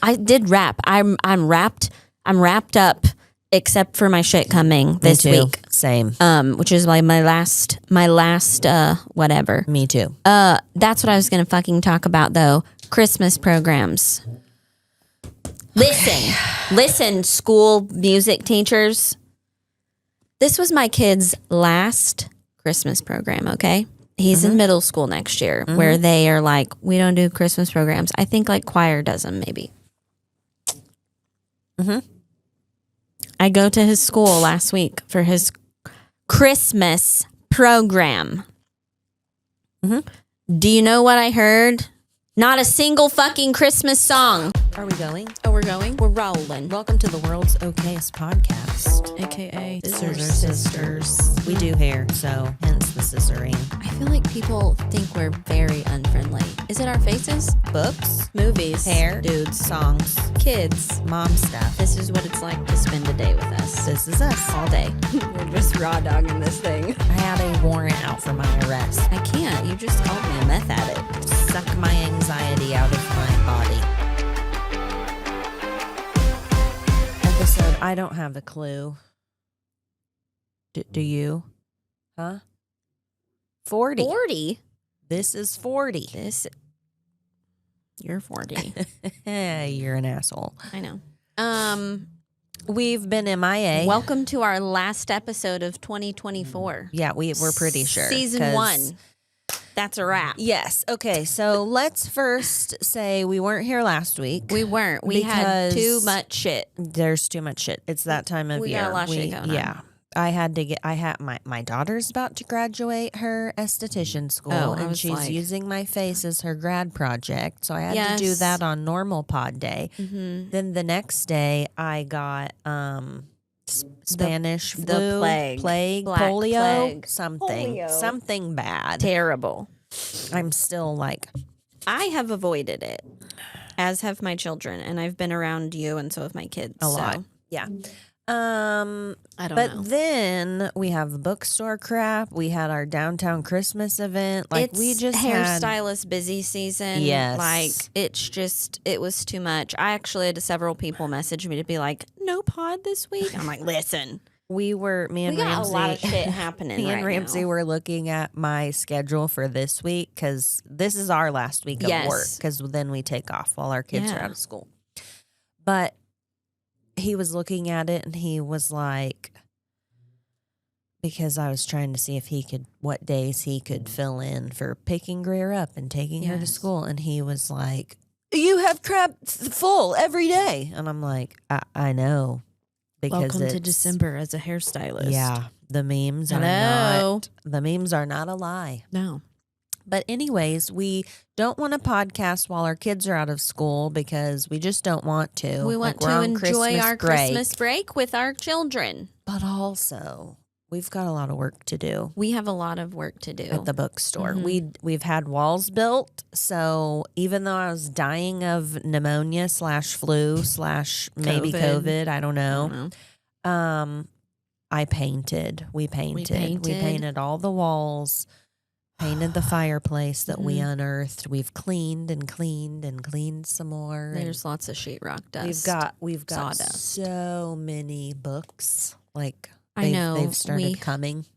I did wrap. I'm wrapped. I'm wrapped up, except for my shit coming this week. Same. Which is like my last whatever. Me too. That's what I was gonna fucking talk about though. Christmas programs. Listen, school music teachers. This was my kid's last Christmas program, okay? He's in middle school next year where they are like, we don't do Christmas programs. I think like choir does them maybe. I go to his school last week for his Christmas program. Do you know what I heard? Not a single fucking Christmas song. Are we going? Oh, we're going? We're rolling. Welcome to the world's okayest podcast. AKA Scissor Sisters. We do hair, so hence the scissoring. I feel like people think we're very unfriendly. Is it our faces? Books, Movies. hair, Dudes. songs, Kids. mom stuff. This is what it's like to spend a day with us. This is us. All day. We're just raw dogging this thing. I had a warrant out for my arrest. I can't. You just called me a meth addict. Suck my anxiety out of my body. Episode, I don't have a clue. Do you? Huh? 40. 40? This is 40. You're 40. You're an asshole. I know. We've been MIA. Welcome to our last episode of 2024. Yeah, we're pretty sure. Season 1. That's a wrap. Yes. Okay, so let's first say we weren't here last week. We weren't. We had too much shit. There's too much shit. It's that time of year. We got a lot of shit going on. Yeah. I had my daughter's about to graduate her esthetician school, and she's using my face as her grad project. So I had to do that on normal pod day. Then the next day I got Spanish flu, the plague, Black polio, plague. something bad. Terrible. I'm still like, I have avoided it, as have my children, and I've been around you, and so have my kids. a lot. Yeah. I don't know. But then we have the bookstore crap. We had our downtown Christmas event. Like it's we just hairstylist busy season. Yes. Like it was too much. I actually had several people message me to be like, no pod this week. I'm like, listen. We got Ramsey, a lot of shit happening. Me and Ramsey were looking at my schedule for this week because this is our last week of work because then we take off while our kids are out of school. But he was looking at it and he was like, because I was trying to see if what days he could fill in for picking Greer up and taking her to school. And he was like, you have crap full every day. And I'm like, I know. Because welcome to December as a hairstylist. Yeah. The memes are not a lie. No. But anyways, we don't want to podcast while our kids are out of school because we just don't want to. We want to enjoy our Christmas break with our children. But also, we've got a lot of work to do. We have a lot of work to do. At the bookstore. We've had walls built, so even though I was dying of pneumonia / flu / maybe COVID, I don't know. I painted. We painted all the walls. Painted the fireplace that we unearthed. We've cleaned and cleaned and cleaned some more. There's lots of sheetrock dust. We've got sawdust. So many books. Like I know they've started coming.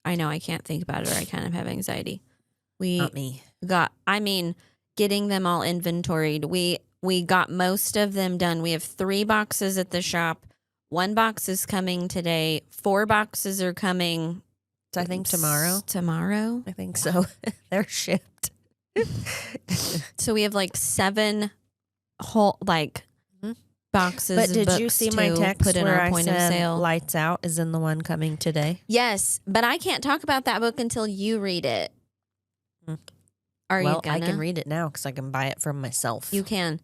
I know I can't think about it or I kind of have anxiety. Not me. Getting them all inventoried. We got most of them done. We have 3 boxes at the shop. 1 box is coming today. 4 boxes are coming. I think tomorrow. Tomorrow? I think so. They're shipped. So we have like 7 whole boxes. But did of you books see my text put in where our I point said of sale? Lights Out is in the one coming today? Yes, but I can't talk about that book until you read it. Are you gonna? I can read it now because I can buy it from myself. You can.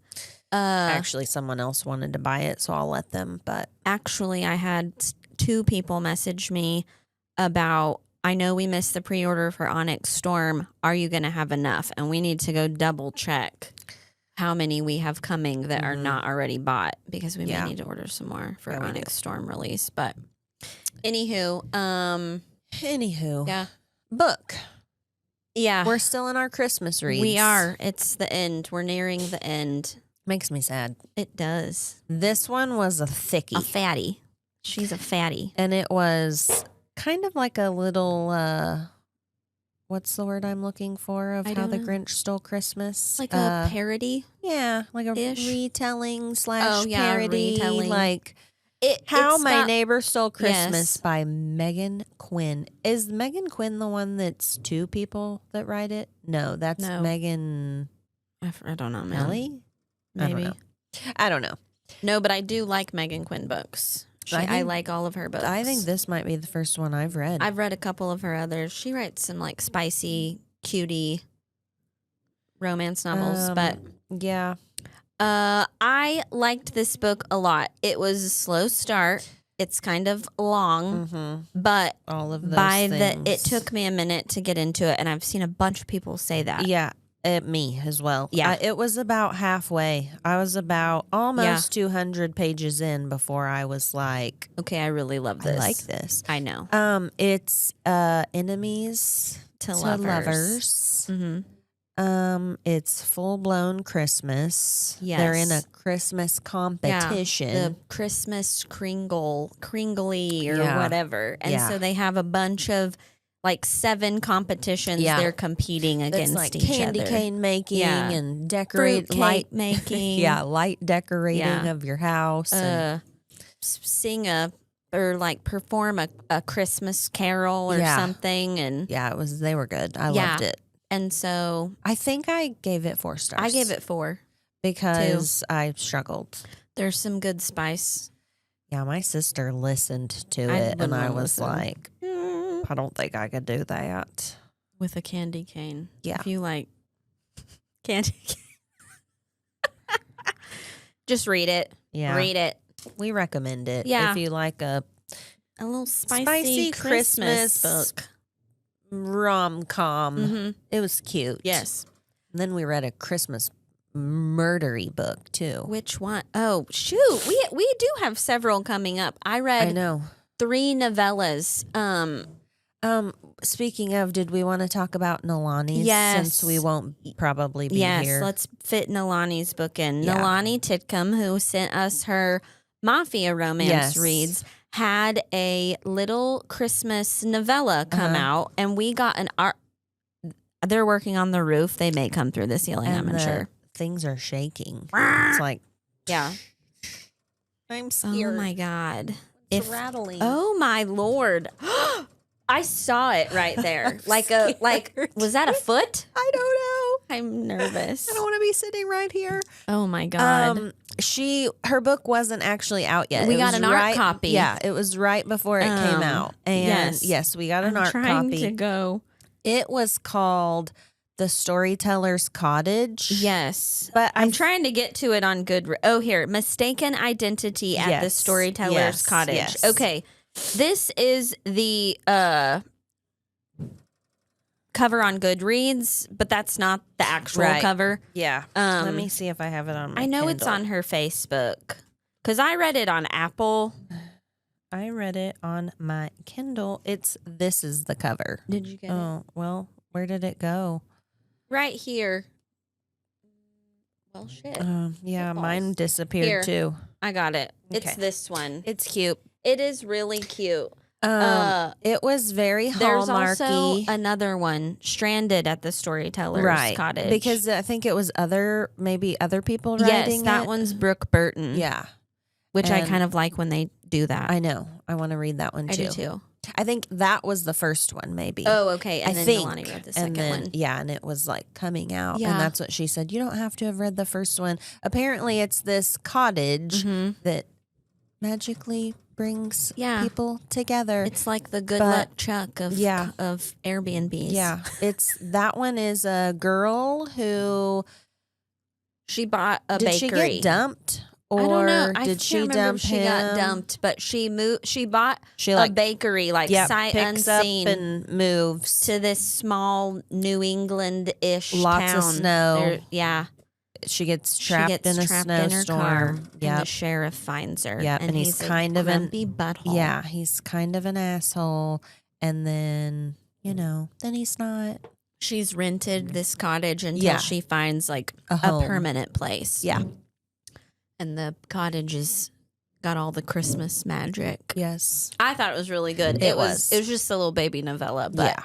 Actually, someone else wanted to buy it, so I'll let them. But actually, I had 2 people message me about, I know we missed the pre-order for Onyx Storm. Are you going to have enough? And we need to go double check how many we have coming that are not already bought because we may need to order some more for Onyx Storm release. But anywho, yeah, book. Yeah, we're still in our Christmas reads. We are. It's the end. We're nearing the end. Makes me sad. It does. This one was a thickie. A fatty. She's a fatty. And it was kind of like a little, what's the word I'm looking for of how the Grinch Stole Christmas? Like a parody? Yeah, like a retelling / parody. Retelling. Like How My Neighbor Stole Christmas by Meghan Quinn. Is Meghan Quinn the one that's two people that write it? No, that's Meghan. I don't know, man. Kelly? Maybe. I don't know. No, but I do like Meghan Quinn books. I like all of her books. I think this might be the first one I've read. I've read a couple of her others. She writes some like spicy, cutie romance novels, but yeah. I liked this book a lot. It was a slow start. It's kind of long, but all of those things. it took me a minute to get into it, and I've seen a bunch of people say that. Yeah. Me as well. Yeah. It was about halfway. I was about almost 200 pages in before I was like, okay, I really love this. I like this. I know. It's enemies to lovers. Mm-hmm. It's full blown Christmas. Yes. They're in a Christmas competition. Yeah, the Christmas Kringly or whatever. And so they have a bunch of like 7 competitions they're competing against like each candy other. cane making and light making. light decorating of your house. And sing or like perform a Christmas carol or something. And they were good. I loved it. And so I think I gave it 4 stars. I gave it 4 because I struggled. There's some good spice. Yeah, my sister listened to it and I was like, I don't think I could do that. With a candy cane. Yeah. If you like candy cane. Just read it. Yeah. Read it. We recommend it. Yeah. If you like a little spicy Christmas book. Rom-com. Mm-hmm. It was cute. Yes. And then we read a Christmas murdery book too. Which one? Oh, shoot. We do have several coming up. I read 3 novellas. Speaking of, did we want to talk about Nilani's? Yes. Since we won't probably be here. Yes, let's fit Nilani's book in. Yeah. Nilani Titcomb, who sent us her mafia romance reads, had a little Christmas novella come out, and we got an art. They're working on the roof. They may come through the ceiling, I'm sure. Things are shaking. It's like, I'm scared. Oh my God. It's rattling. Oh my Lord. I saw it right there. Was that a foot? I don't know. I'm nervous. I don't want to be sitting right here. Oh my God. Her book wasn't actually out yet. We got an art copy. Yeah, it was right before it came out. And yes, we got an art copy. I'm trying to go. It was called The Storytellers Cottage. Yes. But I'm trying to get to it on Goodreads. Oh, here. Mistaken Identity at the Storytellers Cottage. Yes. Okay. This is the cover on Goodreads, but that's not the actual cover. Yeah. Let me see if I have it on my Kindle. Kindle. It's on her Facebook. Because I read it on Apple. I read it on my Kindle. This is the cover. Did you get it? Oh, well, where did it go? Right here. Well, shit. Yeah, mine disappeared too. I got it. Okay. It's this one. It's cute. It is really cute. It was very There's Hallmarky. also another one, Stranded at the Storytellers Cottage. Because I think it was maybe other people writing Yes, that one's Brooke Burton. Yeah. Which I kind of like when they do that. I know. I want to read that one too. I do too. I think that was the first one, maybe. Oh, okay. And I then think Nilani read the second one. Yeah, and it was like coming out. Yeah. And that's what she said. You don't have to have read the first one. Apparently, it's this cottage that magically brings people together. It's like the Good Luck Chuck of Airbnbs. Yeah. That one is a girl who she bought a bakery. Did she get dumped? Or I don't know. Did she dump she him? got dumped, but she bought a bakery sight picks unseen up and moves to this small New England-ish Lots town. of snow. Yeah. She gets trapped in a snowstorm. And the sheriff finds her. Yep, and he's kind of an butthole. Yeah, he's kind of an asshole. And then, then he's not. She's rented this cottage until she finds a home. permanent place. Yeah. And the cottage is got all the Christmas magic. Yes. I thought it was really good. It was just a little baby novella, but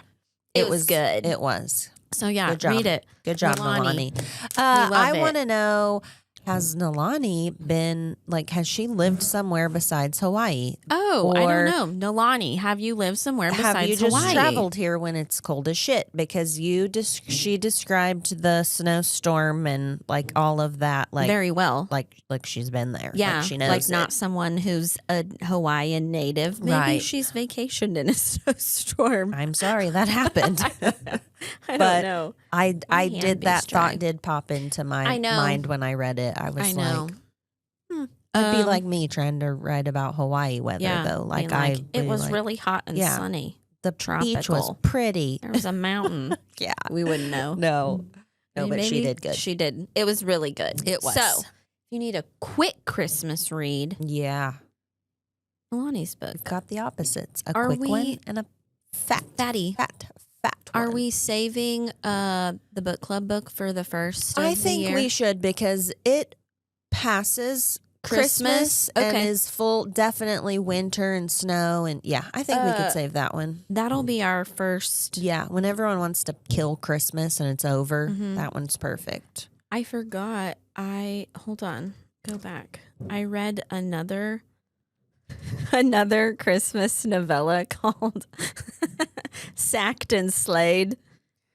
it was good. It was. So yeah, Good job. read it. Good job, Nilani. I want to know, has Nilani been, like, has she lived somewhere besides Hawaii? Oh, I don't know. Nilani, have you lived somewhere besides Hawaii? Have you just traveled here when it's cold as shit? Because she described the snowstorm and like all of that, like very well. Like she's been there. Yeah, like she knows like it. not someone who's a Hawaiian native. Maybe Right. she's vacationed in a snowstorm. I'm sorry that happened. I don't know. I did that dry. thought did pop into my mind when I read it. I was like, it'd be like me trying to write about Hawaii weather though. Like, it was really hot and sunny. The beach was pretty. There was a mountain. Yeah, we wouldn't know. No, but she did good. She did. It was really good. It was. So, if you need a quick Christmas read, Nilani's book. We've got the opposites: a quick one and a fatty. Are we saving the book club book for the first of the year? I think we should, because it passes Christmas and is full, definitely winter and snow. And I think we could save that one. That'll be our first. Yeah, when everyone wants to kill Christmas and it's over, that one's perfect. I forgot. Hold on. Go back. I read another Christmas novella called Sacked and Slayed.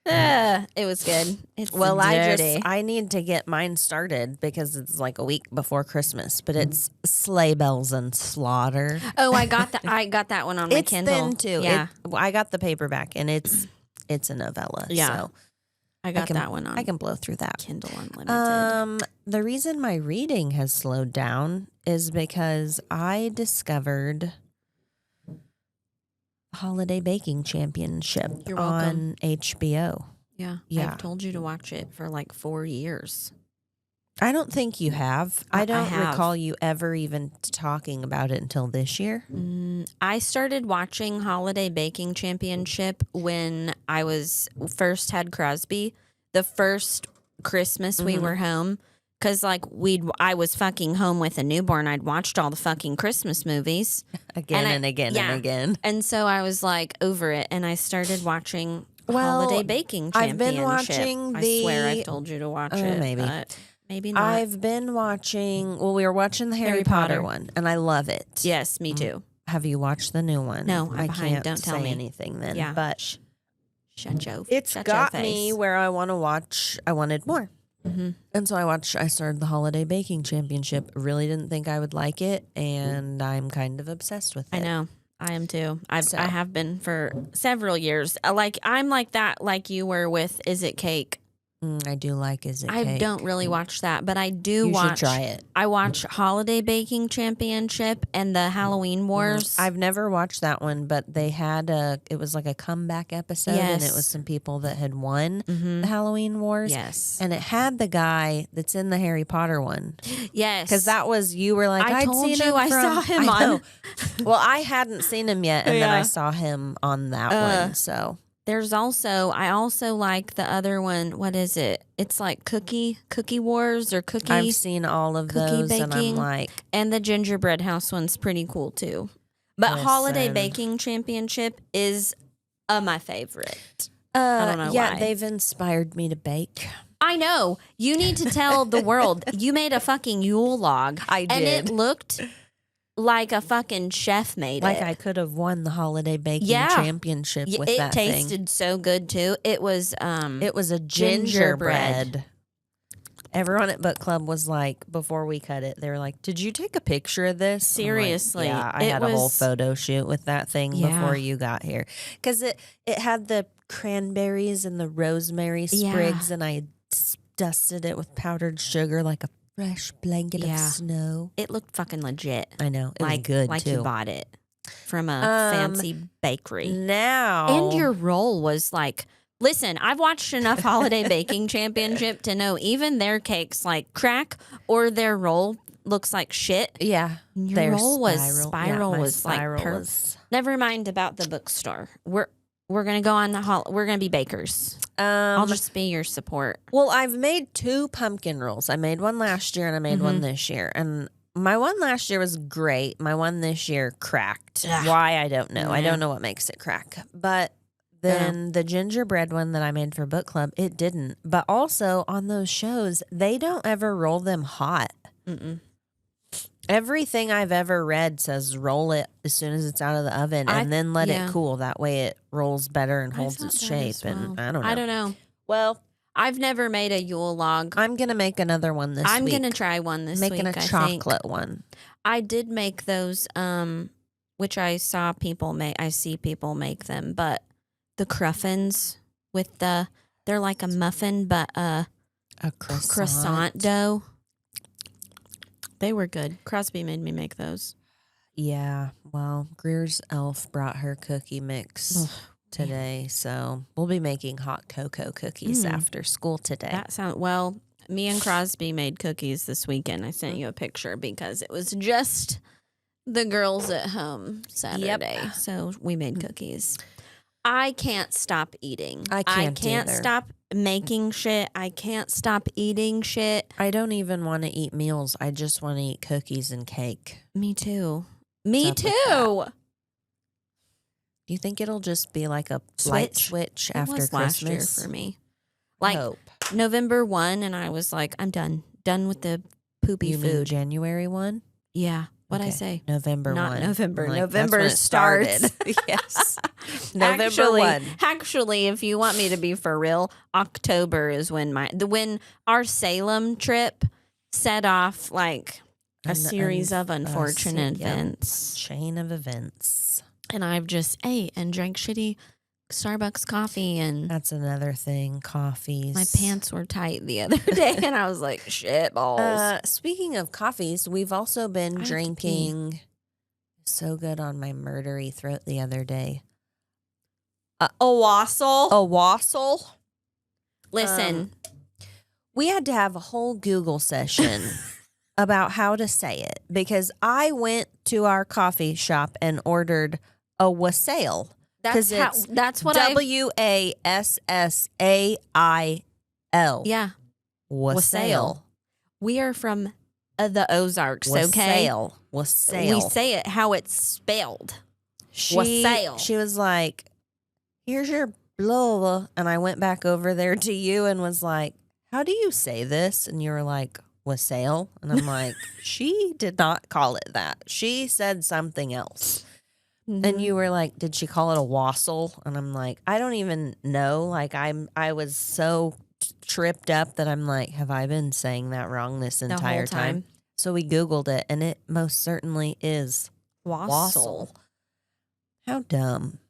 It was good. It's dirty. I need to get mine started because it's like a week before Christmas, but it's Sleigh Bells and Slaughter. Oh, I got that. I got that one on my Kindle. It's thin too. Yeah, I got the paperback, and it's a novella. Yeah, so I got that one on. I can blow through that. Kindle Unlimited. The reason my reading has slowed down is because I discovered Holiday Baking Championship on HBO. Yeah. I've told you to watch it for like 4 years. I don't think you have. I don't recall you ever even talking about it until this year. I started watching Holiday Baking Championship when I first had Crosby. The first Christmas we were home. Because, like, I was fucking home with a newborn. I'd watched all the fucking Christmas movies. Again and again. And so I was, like, over it. And I started watching Holiday Baking Championship. I've been watching I swear I've told you to watch it. Maybe. But maybe not. I've been watching... Well, we were watching the Harry Potter one. And I love it. Yes, me too. Have you watched the new one? No, I'm behind. Can't Don't tell say me anything then. Yeah. But shut your got face. me where I want to watch. I wanted more. And so I started the Holiday Baking Championship. Really didn't think I would like it, and I'm kind of obsessed with it. I know. I am too. I have been for several years. I'm like that, like you were with Is It Cake? I do like Is It Cake? I don't really watch that, but I do you watch. Should try it. I watch Holiday Baking Championship and the Halloween Wars. I've never watched that one, but they had it was like a comeback episode, and it was some people that had won the Halloween Wars. Yes. And it had the guy that's in the Harry Potter one. Yes. Because that was, you were like, I told you I saw him on. Well, I hadn't seen him yet, and then I saw him on that one, so... There's I also like the other one. What is it? It's like Cookie Wars or Cookie. I've seen all of those, baking, and I'm like, and the gingerbread house one's pretty cool too. But Holiday Baking Championship is my favorite. I don't know why. They've inspired me to bake. I know. You need to tell the world. You made a fucking Yule log. I did. And it looked like a fucking chef made it. Like I could have won the Holiday Baking Championship with that thing. It tasted so good too. It was a gingerbread. Everyone at book club was like, before we cut it, they were like, "Did you take a picture of this?" Seriously. Like, yeah, I had a whole photo shoot with that thing before you got here. Because it had the cranberries and the rosemary sprigs, and I dusted it with powdered sugar like a fresh blanket of snow. It looked fucking legit. I know. It was good, like too. You bought it from a fancy bakery. Now. And your roll was like, listen, I've watched enough Holiday Baking Championship to know even their cakes like crack or their roll looks like shit. Yeah. Your roll was spiral. Never mind about the bookstore. we're gonna go on the we're gonna be bakers. I'll just be your support. Well, I've made 2 pumpkin rolls. I made one last year and I made one this year. And my one last year was great. My one this year cracked. Ugh. Why, I don't know. Yeah. I don't know what makes it crack. But then the gingerbread one that I made for book club, it didn't. But also on those shows, they don't ever roll them hot. Mm-mm. Everything I've ever read says roll it as soon as it's out of the oven and then let it cool. That way it rolls better and holds its shape. And I don't know. Well, I've never made a Yule log. I'm going to make another one this week. I'm going to try one this week. Making a chocolate one. I did make those, which I saw people make. I see people make them, but the cruffins with they're like a muffin, but a croissant dough. They were good. Crosby made me make those. Yeah. Well, Greer's elf brought her cookie mix today, so we'll be making hot cocoa cookies after school today. That sounds well. Me and Crosby made cookies this weekend. I sent you a picture because it was just the girls at home Saturday, so we made cookies. I can't stop eating. I can't either. Stop making shit. I can't stop eating shit. I don't even want to eat meals. I just want to eat cookies and cake. Me too. Me too. Do you think it'll just be like a light switch after Christmas? Last year for me. Like November 1, and I was like, I'm done. Done with the poopy food. Mean January 1? Yeah. What'd I say? November 1. Not November. Like, November started. Yes. November 1. Actually, if you want me to be for real, October is when when our Salem trip set off like a series of unfortunate events. Chain of events. And I've just ate and drank shitty Starbucks coffee, and that's another thing. Coffees. My pants were tight the other day, and I was like, "Shit balls." Speaking of coffees, we've also been drinking. So good on my murdery throat the other day. A wassail. A wassail. Listen, we had to have a whole Google session about how to say it because I went to our coffee shop and ordered a wassail. That's what WASSAIL. Yeah. Wassail. We are from the Ozarks, okay? Wassail. We say it how it's spelled. Wassail. She was like, here's your blah, blah. And I went back over there to you and was like, how do you say this? And you were like, wassail. And I'm like, she did not call it that. She said something else. And you were like, did she call it a wassail? And I'm like, I don't even know. Like I was so tripped up that I'm like, have I been saying that wrong this entire time? So we Googled it, and it most certainly is wassail. How dumb.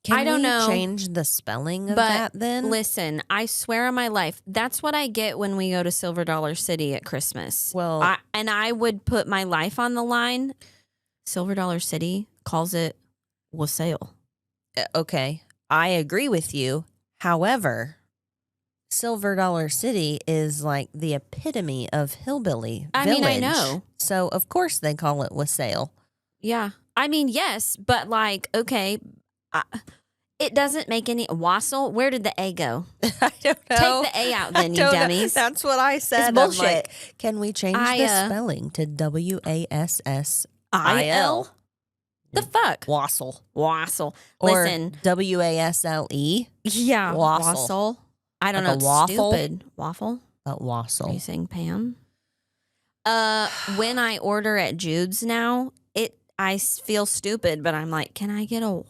I don't know. Change the spelling of that then? Listen, I swear on my life, that's what I get when we go to Silver Dollar City at Christmas. Well, I would put my life on the line. Silver Dollar City calls it wassail. Okay, I agree with you. However, Silver Dollar City is like the epitome of hillbilly village. mean, I know. So, of course, they call it wassail. Yeah. I mean, yes, but like, okay, it doesn't make any wassail. Where did the A go? I don't know. Take the A out then, you dummies. That's what I said. It's bullshit. Like, can we change the spelling to WASSIL? The fuck? Wassail. Listen. Or WASLE? Yeah. Wassail. I don't like know. Waffle? Stupid. Waffle? Wassail. Are you saying Pam? When I order at Jude's now, I feel stupid, but I'm like, can I get a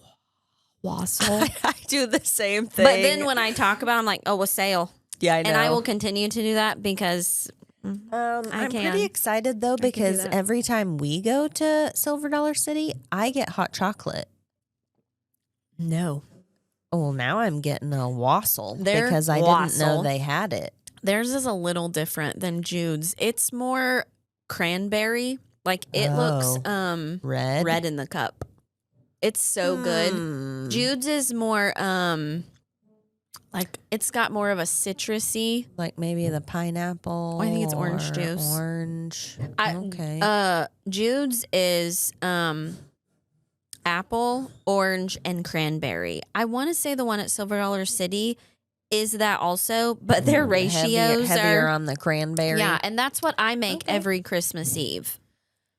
wassail? I do the same thing. But then when I talk about it, I'm like, oh, wassail. Yeah, I know. And I will continue to do that because I'm pretty excited, though, because every time we go to Silver Dollar City, I get hot chocolate. No. Well, now I'm getting a wassail because I didn't know they had it. Theirs is a little different than Jude's. It's more cranberry. Like, it looks red in the cup. It's so good. Jude's is more like it's got more of a citrusy, like maybe the pineapple. I think it's orange juice. Orange. Okay. Jude's is apple, orange, and cranberry. I want to say the one at Silver Dollar City is that also, but their ratios heavier are on the cranberry. Yeah, and that's what I make every Christmas Eve.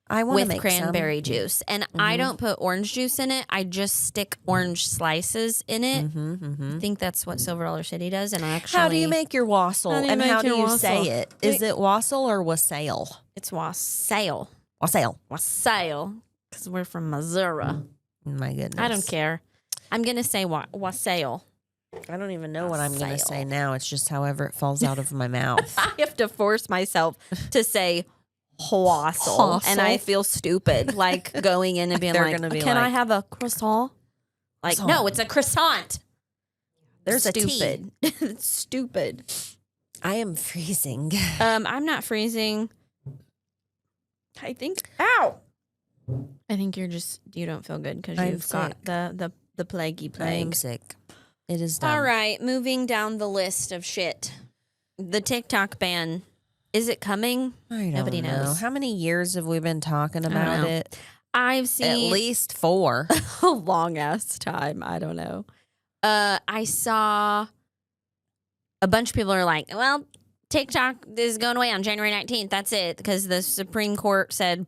I want to with make cranberry juice. And I don't put orange juice in it. I just stick orange slices in it. I think that's what Silver Dollar City does. And actually, How do you make your wassail? How do you say it? Is it wassail or wassail? It's wassail. Wassail. Wassail. Because we're from Missouri. My goodness. I don't care. I'm going to say wassail. I don't even know what I'm going to say now. It's just however it falls out of my mouth. I have to force myself to say wassail, and I feel stupid, like going in and being like, "Can I have a croissant?" Like, no, it's a croissant. There's stupid. a T. It's stupid. I am freezing. I'm not freezing. I think. Ow. I think you don't feel good because you've got the plaguey plague. I'm sick. It is done. All right, moving down the list of shit. The TikTok ban. Is it coming? Nobody knows. How many years have we been talking about it? I've seen at least 4. A long ass time. I don't know. I saw a bunch of people are like, well, TikTok is going away on January 19th. That's it. Because the Supreme Court said,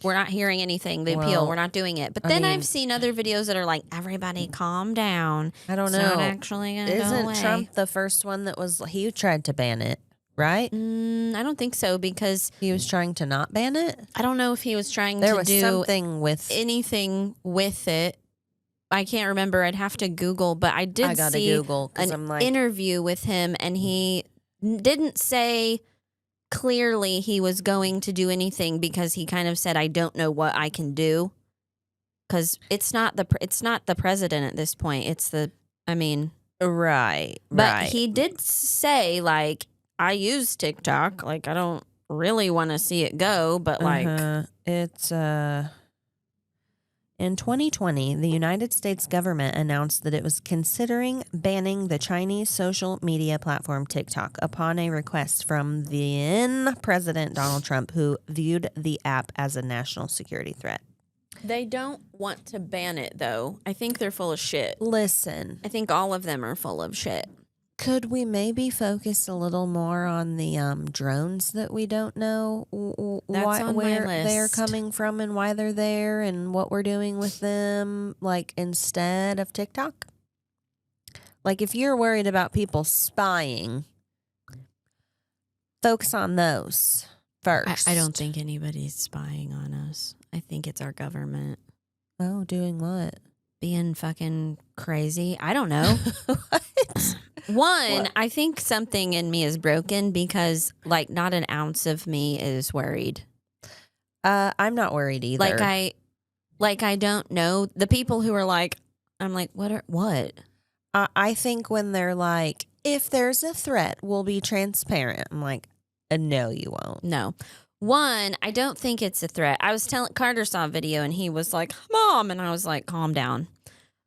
we're not hearing anything. The appeal, we're not doing it. But then I've seen other videos that are like, everybody calm down. I don't know. It's not actually going to go away. Isn't Trump the first one that was, he tried to ban it, right? I don't think so because he was trying to not ban it. I don't know if he was trying to do something with anything with it. I can't remember. I'd have to Google, but I gotta see Google an interview with him, and he didn't say clearly he was going to do anything because he kind of said, "I don't know what I can do," because it's not the president at this point. It's right. But he did say like, I use TikTok. Like, I don't really want to see it go, but like it's in 2020, the United States government announced that it was considering banning the Chinese social media platform TikTok upon a request from then President Donald Trump, who viewed the app as a national security threat. They don't want to ban it, though. I think they're full of shit. Listen. I think all of them are full of shit. Could we maybe focus a little more on the drones that we don't know where they're coming from and why they're there and what we're doing with them, like instead of TikTok? Like if you're worried about people spying, focus on those first. I don't think anybody's spying on us. I think it's our government. Oh, doing what? Being fucking crazy. I don't know. What? One, I think something in me is broken because, like, not an ounce of me is worried. I'm not worried either. I don't know the people who are like, I'm like, what? I think when they're like, if there's a threat, we'll be transparent. I'm like, no, you won't. No. One, I don't think it's a threat. I was telling Carter saw a video and he was like, Mom, and I was like, calm down.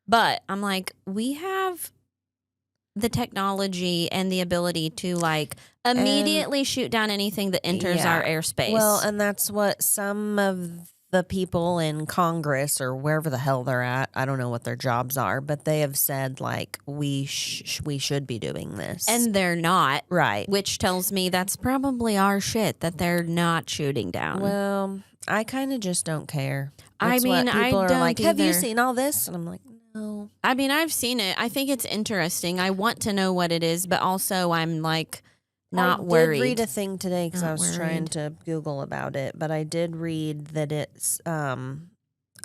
But I'm like, we have the technology and the ability to like immediately shoot down anything that enters our airspace. Well, and that's what some of the people in Congress or wherever the hell they're at, I don't know what their jobs are, but they have said like we should be doing this. And they're not. Right. Which tells me that's probably our shit that they're not shooting down. Well, I kind of just don't care. I mean, people I are don't like, either. have you seen all this? And I'm like, no. I mean, I've seen it. I think it's interesting. I want to know what it is, but also I'm like not worried. I did read a thing today because I was trying to Google about it, but I did read that it's a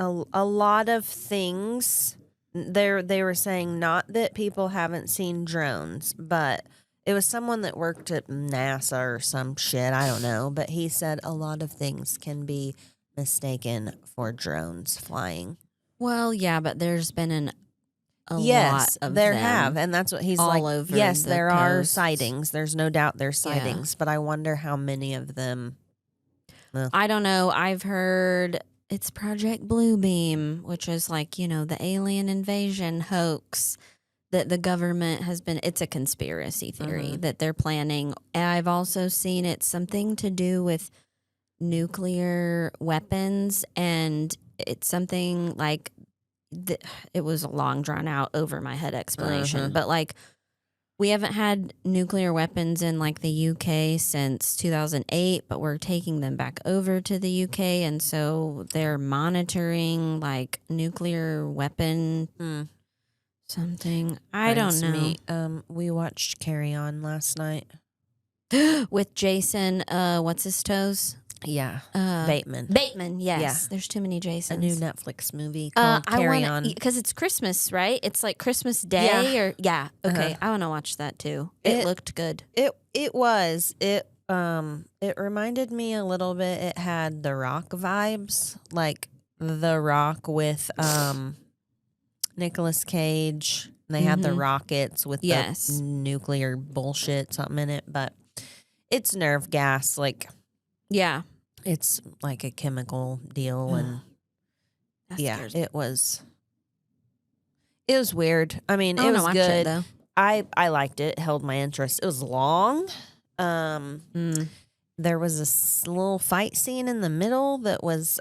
lot of things. They were saying not that people haven't seen drones, but it was someone that worked at NASA or some shit. I don't know, but he said a lot of things can be mistaken for drones flying. Well, yeah, but there's been a yes, lot of there them have, and that's what he's all like. Over yes, the there are coasts. sightings. There's no doubt there's sightings, but I wonder how many of them. I don't know. I've heard it's Project Bluebeam, which is like, you know, the alien invasion hoax that the government has been. It's a conspiracy theory that they're planning. And I've also seen it's something to do with nuclear weapons, and it's something like it was a long, drawn out, over my head explanation. But like, we haven't had nuclear weapons in like the UK since 2008, but we're taking them back over to the UK, and so they're monitoring like nuclear weapon something. I don't know. We watched Carry On last night with Jason. What's his toes? Yeah, Bateman. Bateman, yes. Yeah. There's too many Jasons. A new Netflix movie called Carry On. Because it's Christmas, right? It's like Christmas Day or okay. I want to watch that too. It looked good. It was. It reminded me a little bit. It had The Rock vibes, like The Rock with Nicolas Cage. They had the rockets with the nuclear bullshit something in it, but it's nerve gas, like it's like a chemical deal, and it was weird. I mean, it was good. Though. I liked it. It held my interest. It was long. There was a little fight scene in the middle that was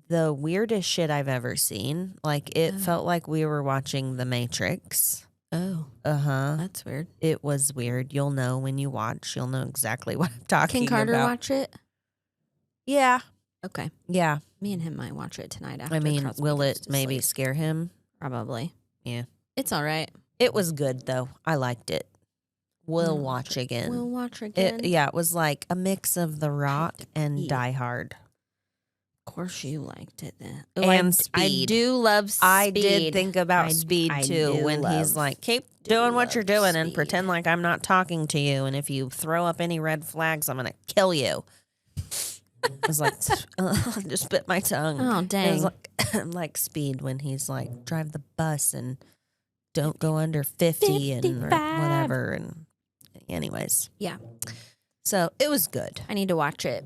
the weirdest shit I've ever seen. Like, it felt like we were watching The Matrix. Oh. That's weird. It was weird. You'll know when you watch. You'll know exactly what I'm talking about. Can Carter watch it? Yeah. Okay. Yeah. Me and him might watch it tonight after. I mean, will it maybe scare him? Probably. Yeah. It's all right. It was good, though. I liked it. We'll watch again. We'll watch again. It was like a mix of The Rock and Die Hard. Of course you liked it then. And Speed. I do love Speed. I did think about Speed too, when he's like, keep doing what you're doing and pretend like I'm not talking to you. And if you throw up any red flags, I'm going to kill you. I was like, I just bit my tongue. Oh, dang. It was like Speed when he's like, drive the bus and don't go under 50 and whatever. And anyways. Yeah. So it was good. I need to watch it.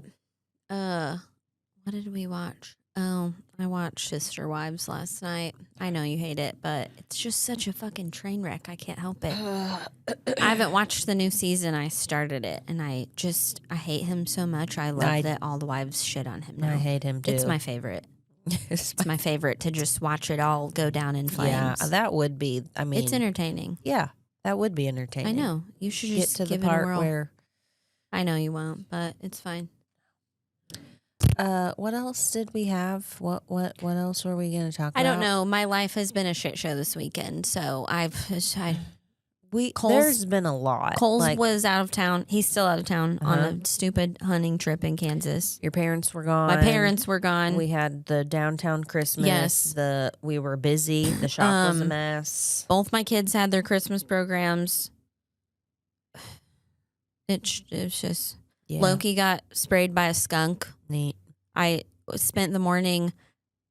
What did we watch? Oh, I watched Sister Wives last night. I know you hate it, but it's just such a fucking train wreck. I can't help it. I haven't watched the new season. I started it, and I hate him so much. I love that all the wives shit on him now. I hate him too. It's my favorite. It's my favorite to just watch it all go down in flames. Yeah, that would be. I mean, it's entertaining. Yeah, that would be entertaining. I know. You should just get to give the part it a whirl. where. I know you won't, but it's fine. What else did we have? What else were we going to talk about? I don't know. My life has been a shit show this weekend, so there's been a lot. Cole's was out of town. He's still out of town on a stupid hunting trip in Kansas. Your parents were gone. My parents were gone. We had the downtown Christmas. Yes. We were busy. The shop was a mess. Both my kids had their Christmas programs. It's just Loki got sprayed by a skunk. Neat. I spent the morning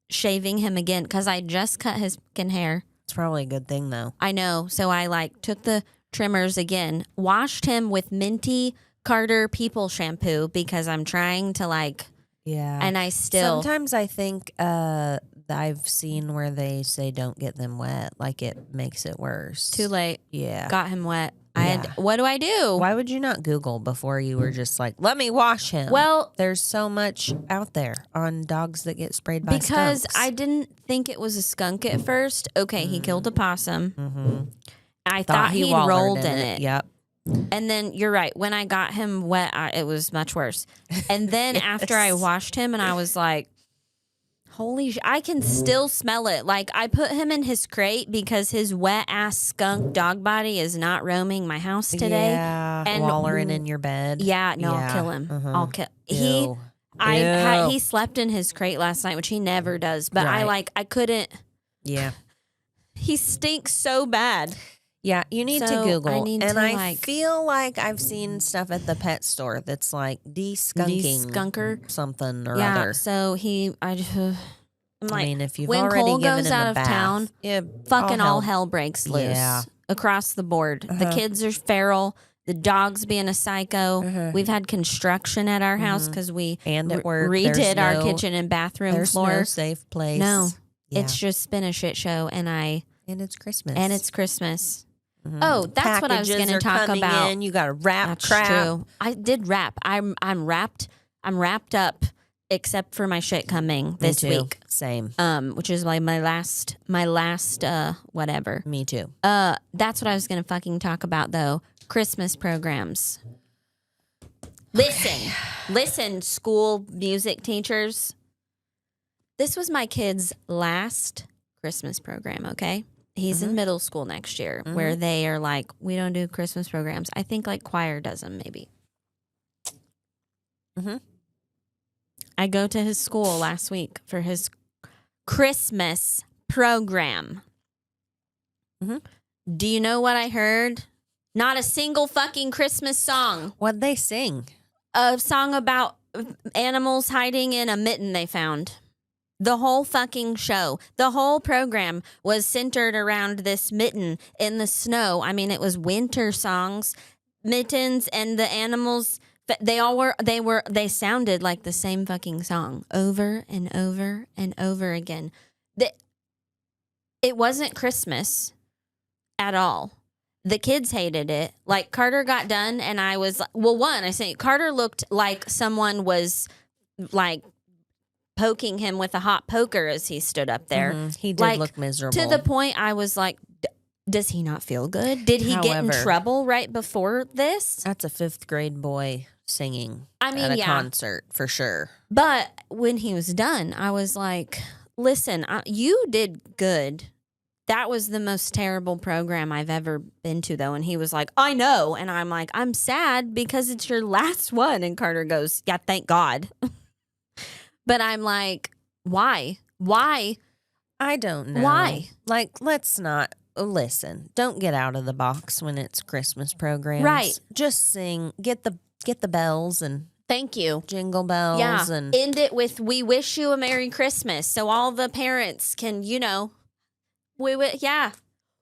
shaving him again because I just cut his fucking hair. It's probably a good thing, though. I know. So I took the trimmers again, washed him with Minty Carter People shampoo because I'm trying to Yeah. And I still. Sometimes I think I've seen where they say don't get them wet. Like, it makes it worse. Too late. Yeah. Got him wet. What do I do? Why would you not Google before you were just like, let me wash him? Well, there's so much out there on dogs that get sprayed by skunks. Because I didn't think it was a skunk at first. Okay, he killed a possum. Mm-hmm. I thought he rolled in it. Yep. And then you're right. When I got him wet, it was much worse. And then after I washed him, and I was like, holy shit, I can still smell it. Like, I put him in his crate because his wet ass skunk dog body is not roaming my house today. Yeah, and wallering in your bed. Yeah, no, I'll kill him. I'll kill. Ew. He slept in his crate last night, which he never does. But Right. I couldn't. Yeah. He stinks so bad. Yeah, you need to So Google. I need and to, I feel like I've seen stuff at the pet store that's like de-skunking Skunker something or yeah, other. So I'm like, I mean, if you've when already Cole given goes him out a of bath, town, fucking all hell breaks loose. Yeah. Across the board. The kids are feral. The dog's being a psycho. We've had construction at our house because we and at work redid our kitchen and bathroom there's floor. No safe place. No, Yeah. it's just been a shit show, and it's Christmas. it's Christmas. Oh, that's what I was going to talk about. You got to wrap That's crap. true. I did wrap. I'm wrapped. I'm wrapped up except for my shit coming Me this too. week. Same. Which is like my last whatever. Me too. That's what I was gonna fucking talk about though. Christmas programs. Listen, school music teachers. This was my kid's last Christmas program, okay? He's in middle school next year where they are like, we don't do Christmas programs. I think like choir does them maybe. I go to his school last week for his Christmas program. Do you know what I heard? Not a single fucking Christmas song. What'd they sing? A song about animals hiding in a mitten they found. The whole fucking show, the whole program was centered around this mitten in the snow. I mean, it was winter songs, mittens, and the animals. They sounded like the same fucking song over and over and over again. It wasn't Christmas at all. The kids hated it. Like Carter got done, and I was I say Carter looked like someone was like poking him with a hot poker as he stood up there. He did look miserable. To the point I was like, does he not feel good? Did he get in trouble right before this? That's a 5th grade boy singing at a concert for sure. But when he was done, I was like, listen, you did good. That was the most terrible program I've ever been to, though. And he was like, I know. And I'm like, I'm sad because it's your last one. And Carter goes, yeah, thank God. But I'm like, why? I don't know. Why? Like, let's not listen. Don't get out of the box when it's Christmas programs. Right. Just sing. Get the bells and thank you. Jingle bells. Yeah. And end it with "We wish you a Merry Christmas," so all the parents can,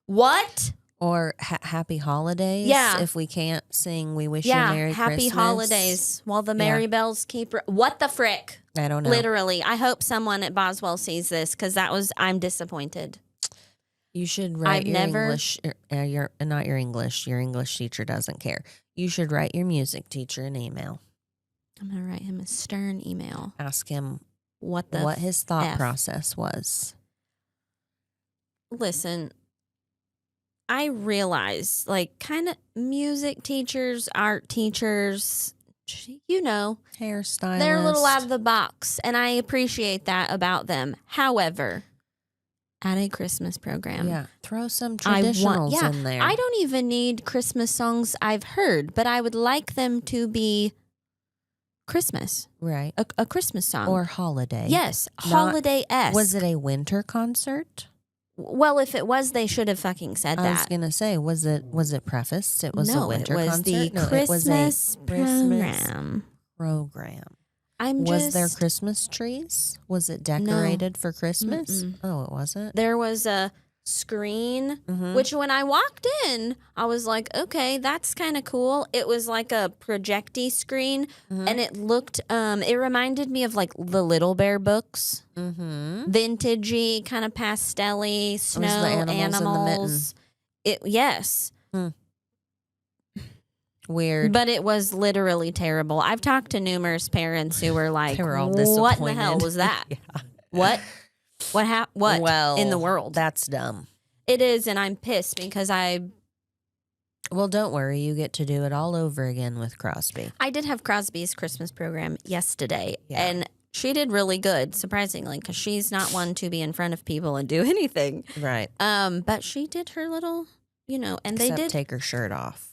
What? Or happy holidays. Yeah. If we can't sing "We wish you a Merry happy Christmas." holidays while the merry bells keep. What the frick? I don't know. Literally, I hope someone at Boswell sees this because I'm disappointed. You should write English. Your English teacher doesn't care. You should write your music teacher an email. I'm gonna write him a stern email. Ask him what his thought process was. Listen, I realize, like, kind of music teachers, art teachers, hairstylists. They're a little out of the box, and I appreciate that about them. However, at a Christmas program, throw some traditionals in there. I don't even need Christmas songs I've heard, but I would like them to be Christmas. Right. A Christmas song. Or holiday. Yes, holiday-esque. Was it a winter concert? Well, if it was, they should have fucking said that. I was gonna say, was it prefaced? It was a winter concert. It was the Christmas program. Was there Christmas trees? Was it decorated for Christmas? Oh, it wasn't. There was a screen, which when I walked in, I was like, okay, that's kind of cool. It was like a projecty screen, and it looked, it reminded me of like the Little Bear books, vintagey, kind of pastel-y, snow animals. Yes. Weird. But it was literally terrible. I've talked to numerous parents who were like, what in the hell was that? What? What well, in the world? That's dumb. It is, and I'm pissed because Well, don't worry. You get to do it all over again with Crosby. I did have Crosby's Christmas program yesterday, and she did really good, surprisingly, because she's not one to be in front of people and do anything. Right. But she did her little, and Except they did take her shirt off.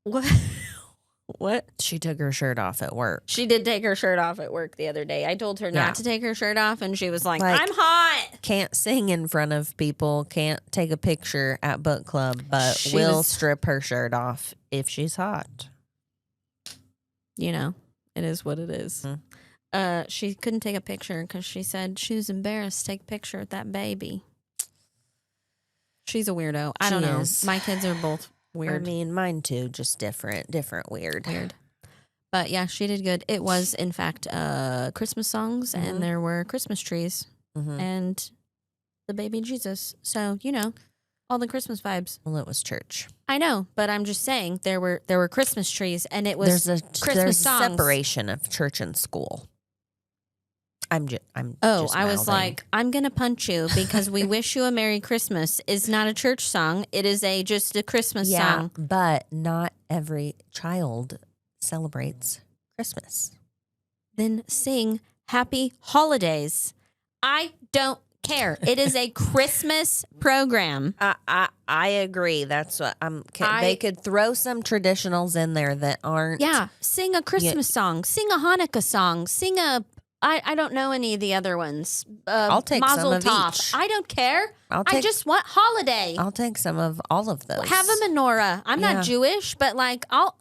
What? What? She took her shirt off at work. She did take her shirt off at work the other day. I told her not to take her shirt off, and she was like, I'm hot. Can't sing in front of people, can't take a picture at book club, but will strip her shirt off if she's hot. It is what it is. She couldn't take a picture because she said she was embarrassed to take a picture of that baby. She's a weirdo. I don't know. My kids are both weird. I mean, mine too, just different, weird. But yeah, she did good. It was, in fact, Christmas songs, and there were Christmas trees and the baby Jesus. So, all the Christmas vibes. Well, it was church. I know, but I'm just saying there were Christmas trees, and it was there's Christmas songs. Separation of church and school. I'm Oh, just I was mouthing. like, I'm going to punch you because we wish you a Merry Christmas is not a church song. It is just a Christmas song. But not every child celebrates Christmas. Then sing Happy Holidays. I don't care. It is a Christmas program. I agree. That's what they could throw some traditionals in there that aren't. Yeah, sing a Christmas song. Sing a Hanukkah song. Sing a. I don't know any of the other ones. I'll take Mazel some of Tov. each. I don't care. I just want holiday. I'll take some of all of those. Have a menorah. I'm not Jewish, but like I'll.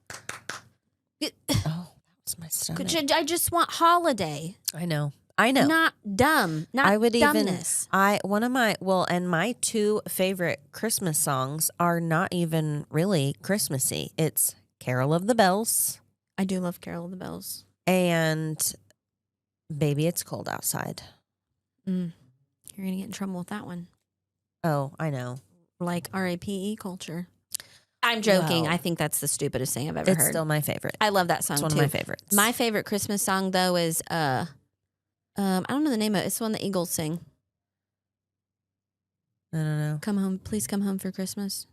Oh, that was my stomach. I just want holiday. I know. Not dumb. Not I would dumbness. And my two favorite Christmas songs are not even really Christmassy. It's Carol of the Bells. I do love Carol of the Bells. And Baby It's Cold Outside. You're going to get in trouble with that one. Oh, I know. Like RAPE culture. I'm joking. Well, I think that's the stupidest thing I've ever heard. It's still my favorite. I love that song too. It's one of my favorites. My favorite Christmas song though is I don't know the name of it. It's the one the Eagles sing. I don't know. Come home, please come home for Christmas.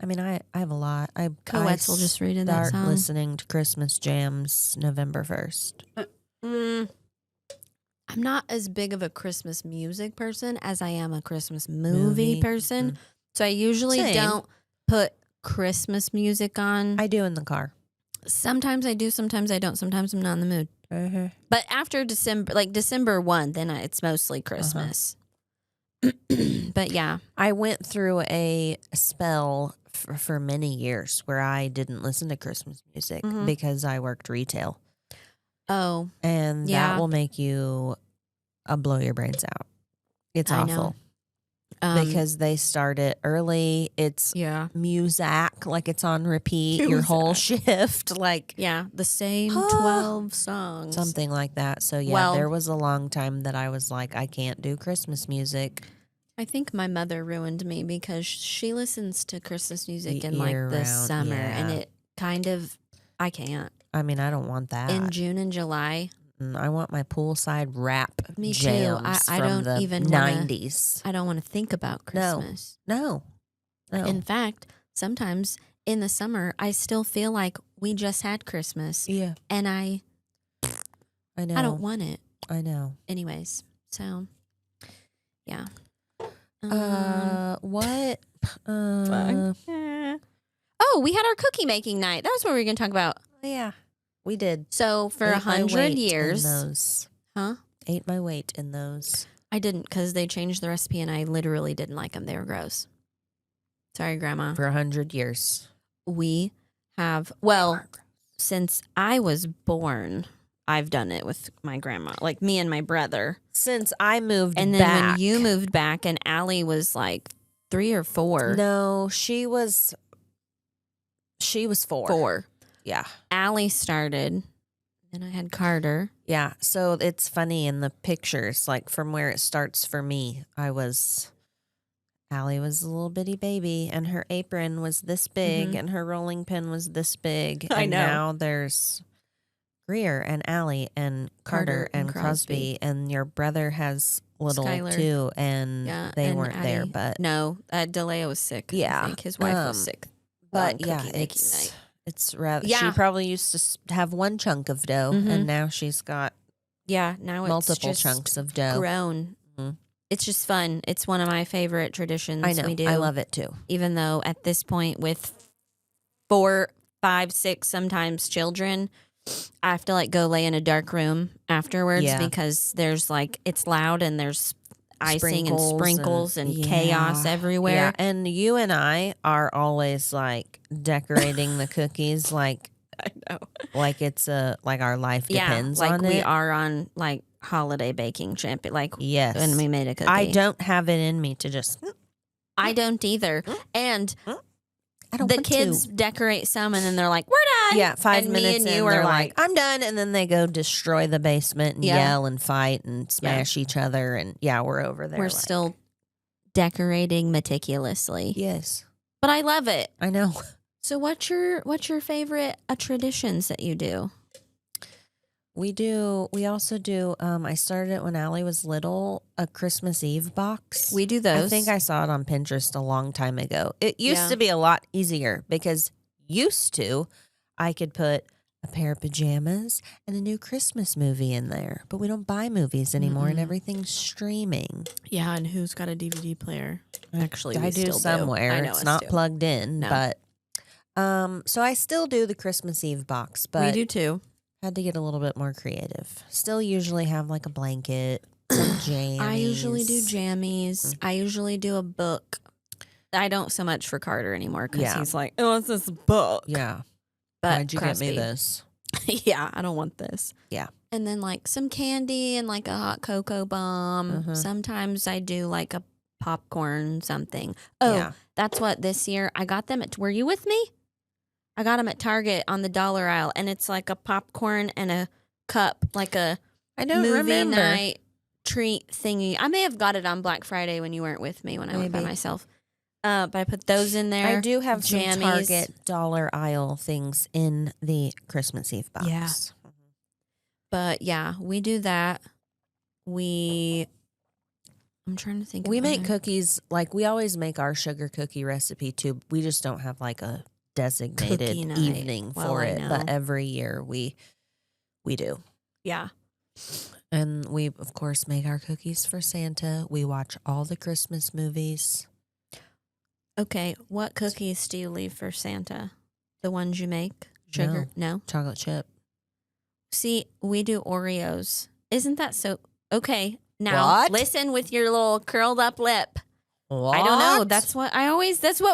I mean, I have a lot. Co-eds will just read in that song. Start listening to Christmas jams November 1st. I'm not as big of a Christmas music person as I am a Christmas movie person. So I usually don't put Christmas music on. I do in the car. Sometimes I do, sometimes I don't. Sometimes I'm not in the mood. But after December, like December 1, then it's mostly Christmas. But yeah. I went through a spell for many years where I didn't listen to Christmas music because I worked retail. Oh. And that will make you blow your brains out. It's awful. Because they start it early. It's music, like it's on repeat your whole shift. Like the same 12 songs. Something like that. So there was a long time that I was like, I can't do Christmas music. I think my mother ruined me because she listens to Christmas music in like the summer and it kind of, I can't. I mean, I don't want that. In June and July. I want my poolside rap Me jams too. I from don't the even 90s. I don't want to think about Christmas. No. In fact, sometimes in the summer, I still feel like we just had Christmas. Yeah. And I know. I don't want it. I know. Anyways, so, yeah. What? Oh, we had our cookie making night. That was what we were going to talk about. Yeah, we did. So for 100 years, Ate my weight in those. I didn't because they changed the recipe and I literally didn't like them. They were gross. Sorry, Grandma. For 100 years, we have since I was born. I've done it with my grandma, like me and my brother. Since I moved back. And then when you moved back and Allie was like 3 or 4. No, she was 4. 4. Yeah. Allie started. Then I had Carter. Yeah. So it's funny in the pictures, like from where it starts for me, Allie was a little bitty baby and her apron was this big and her rolling pin was this big. I and know. Now there's Greer and Allie and Carter and Crosby, and your brother has little Skylar. Too, and they weren't Addie. there. But no, DeLeo was sick. Yeah, I think his wife was sick. But it's rather. She probably used to have one chunk of dough, and now she's got now multiple it's just chunks of dough. Grown. It's just fun. It's one of my favorite traditions. I know. We do. I love it too. Even though at this point with 4, 5, 6 sometimes children, I have to like go lay in a dark room afterwards because there's like it's loud and there's icing and sprinkles and chaos everywhere. Yeah. And you and I are always like decorating the cookies like I know. Like it's like our life depends on it. Like we are on like holiday baking champion. Like yes. when we made a cookie. I don't have it in me to just I don't either. And I don't the kids decorate some and then they're like, we're done. Yeah, 5 and minutes me and in, you they're are like, I'm done. And then they go destroy the basement and yell and fight and smash each other. And we're over there. We're still decorating meticulously. Yes. But I love it. I know. So what's your favorite traditions that you do? We also do, I started it when Allie was little, a Christmas Eve box. We do those. I think I saw it on Pinterest a long time ago. It used to be a lot easier because I could put a pair of pajamas and a new Christmas movie in there. But we don't buy movies anymore and everything's streaming. Yeah, and who's got a DVD player? Actually, I do somewhere. I know it's not plugged in, but so I still do the Christmas Eve box, but we do too. Had to get a little bit more creative. Still usually have like a blanket, some jammies. I usually do jammies. I usually do a book. I don't so much for Carter anymore because he's like, oh, it's this book. Yeah. But why'd you get me this? Yeah, I don't want this. Yeah. And then like some candy and like a hot cocoa bomb. Sometimes I do like a popcorn something. Oh, that's what this year I got them at. Were you with me? I got them at Target on the dollar aisle, and it's like a popcorn and a cup, like a movie night treat thingy. I may have got it on Black Friday when you weren't with me when I went by myself. But I put those in there. I do have some Target dollar aisle things in the Christmas Eve box. Yeah. But yeah, we do that. I'm trying to think. We make cookies. Like we always make our sugar cookie recipe too. We just don't have like a designated evening for it. But every year we do. Yeah. And we, of course, make our cookies for Santa. We watch all the Christmas movies. Okay, what cookies do you leave for Santa? The ones you make? Sugar? No? Chocolate chip. See, we do Oreos. Isn't that so? Okay, now listen with your little curled up lip. What? I don't know. That's what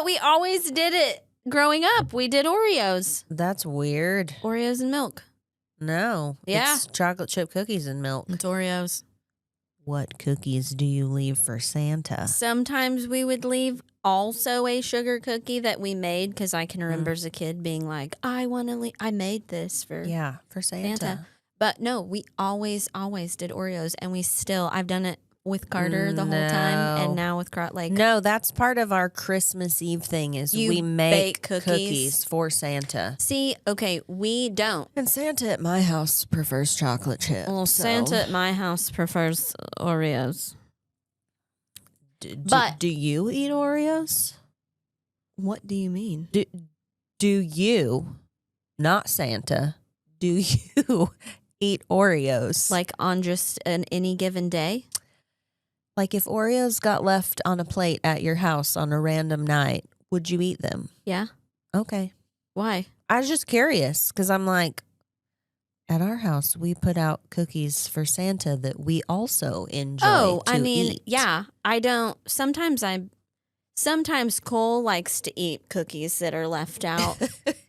we always did it growing up. We did Oreos. That's weird. Oreos and milk. No. Yeah. It's chocolate chip cookies and milk. It's Oreos. What cookies do you leave for Santa? Sometimes we would leave also a sugar cookie that we made because I can remember as a kid being like, I made this for Santa. But no, we always did Oreos, and I've done it with Carter the whole time, and now with no, that's part of our Christmas Eve thing is we make cookies for Santa. See, okay, we don't. And Santa at my house prefers chocolate chip. Well, Santa at my house prefers Oreos. But do you eat Oreos? What do you mean? Do you, not Santa, do you eat Oreos? Like on just any given day? Like if Oreos got left on a plate at your house on a random night, would you eat them? Yeah. Okay. Why? I was just curious because I'm like, at our house, we put out cookies for Santa that we also enjoy eat. Yeah. I don't. Sometimes Cole likes to eat cookies that are left out.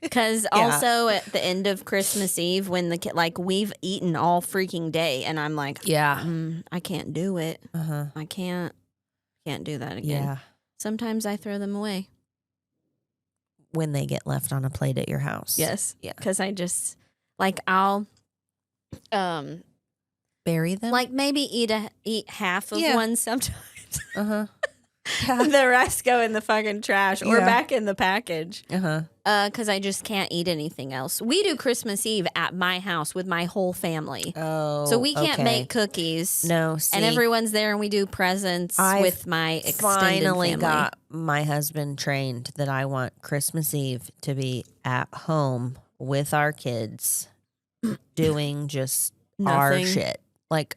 Because also at the end of Christmas Eve, when the kid, like we've eaten all freaking day, and I'm like, I can't do it. I can't do that again. Yeah. Sometimes I throw them away. When they get left on a plate at your house. Yes. Yeah. Because I just, like, I'll bury them? Like maybe eat half of one sometimes. Yeah. The rest go in the fucking trash or back in the package. Because I just can't eat anything else. We do Christmas Eve at my house with my whole family. Oh, so we can't make cookies. No, see, and everyone's there, and we do presents with my extended family. Finally got my husband trained that I want Christmas Eve to be at home with our kids doing just our shit. Like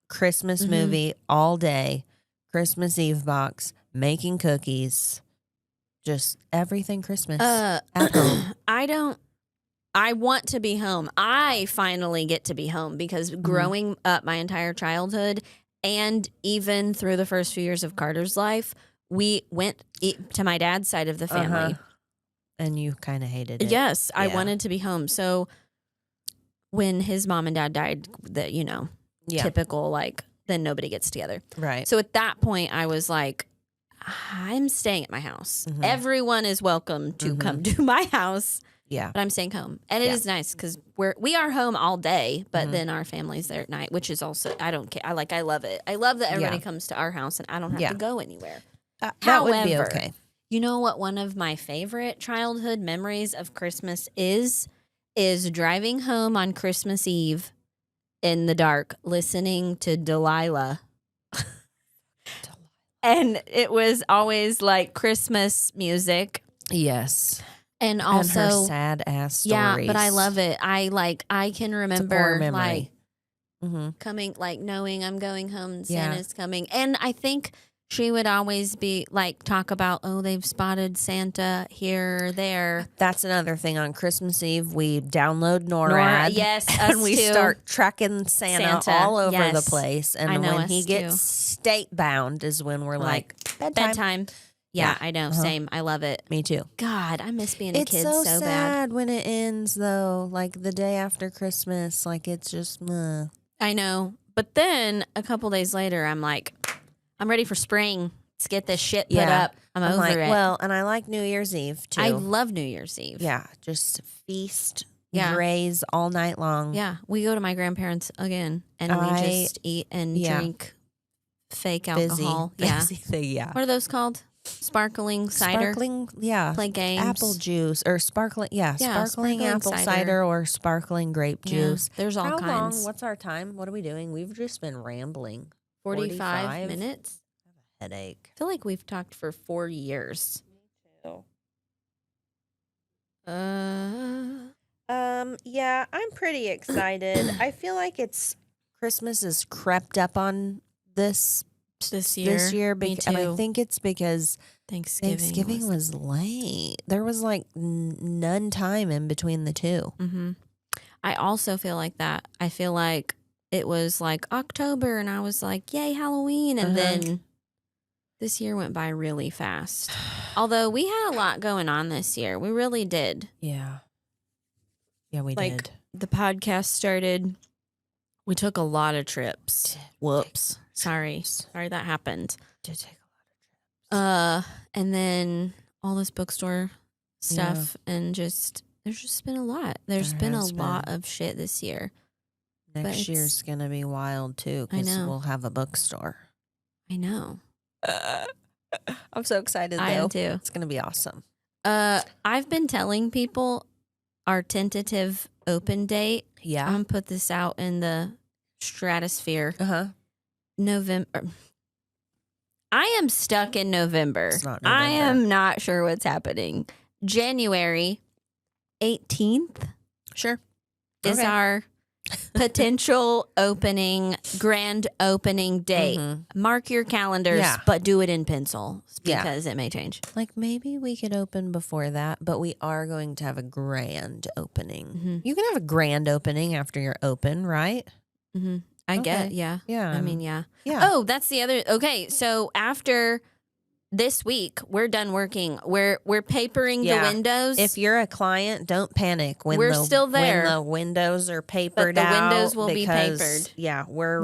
Christmas movie all day. Christmas Eve box, making cookies, just everything Christmas at home. I want to be home. I finally get to be home because growing up my entire childhood and even through the first few years of Carter's life, we went to my dad's side of the family. And you kind of hated it. Yes, I wanted to be home. So when his mom and dad died, typical, like, then nobody gets together. Right. So at that point, I was like, I'm staying at my house. Everyone is welcome to come to my house. Yeah. But I'm staying home. And it is nice because we are home all day, but then our family's there at night, which is also, I don't care. I love it. I love that everybody comes to our house and I don't have to go anywhere. That would be okay. You know what one of my favorite childhood memories of Christmas is is driving home on Christmas Eve in the dark, listening to Delilah. And it was always like Christmas music. Yes. And also and her sad ass stories. Yeah, but I love it. I can remember like coming, like knowing I'm going home and Santa's coming. And I think she would always be like talk about, oh, they've spotted Santa here or there. That's another thing. On Christmas Eve, we download NORAD. Yes, and we too. start tracking Santa all over the place. And when he gets too. state bound is when we're like bedtime. Yeah, I know. Same. I love it. Me too. God, I miss being a kid so so sad bad. when it ends, though. Like the day after Christmas, like it's just. I know. But then a couple days later, I'm like, I'm ready for spring. Let's get this shit put up. I'm over like, it. Well, and I like New Year's Eve too. I love New Year's Eve. Yeah, just feast, Yeah. graze all night long. Yeah, we go to my grandparents again, and we just eat and drink fake alcohol. Fizzy thing, yeah. What are those called? Sparkling cider. Sparkling, yeah. Play games. Apple juice or sparkling, sparkling apple cider or sparkling grape juice. There's all How kinds. long? What's our time? What are we doing? We've just been rambling. 45 minutes. Headache. I feel like we've talked for 4 years. Me too. Yeah, I'm pretty excited. I feel like Christmas has crept up on this year, Me too. and I think it's because Thanksgiving was late. There was like none time in between the two. Mm-hmm. I also feel like that. I feel like it was like October, and I was like, "Yay, Halloween!" And then this year went by really fast. Although we had a lot going on this year, we really did. Yeah, we did. The podcast started. We took a lot of trips. Whoops. Sorry that happened. Did take a lot of trips. And then all this bookstore stuff, and there's just been a lot. There's been a lot of shit this year. Next year's gonna be wild too, because we'll have a bookstore. I know. I'm so excited. I am too. It's gonna be awesome. I've been telling people our tentative open date. Yeah, I'm gonna put this out in the stratosphere. November. I am stuck in November. It's not November. I am not sure what's happening. January 18th. Sure. Is our potential grand opening date. Mark your calendars, but do it in pencil because it may change. Like maybe we could open before that, but we are going to have a grand opening. You can have a grand opening after you're open, right? I get, yeah. I mean, yeah. Oh, that's the other. Okay, so after this week, we're done working. We're papering the windows. If you're a client, don't panic. We're still there. When the windows are papered but the windows will be papered. Yeah, we're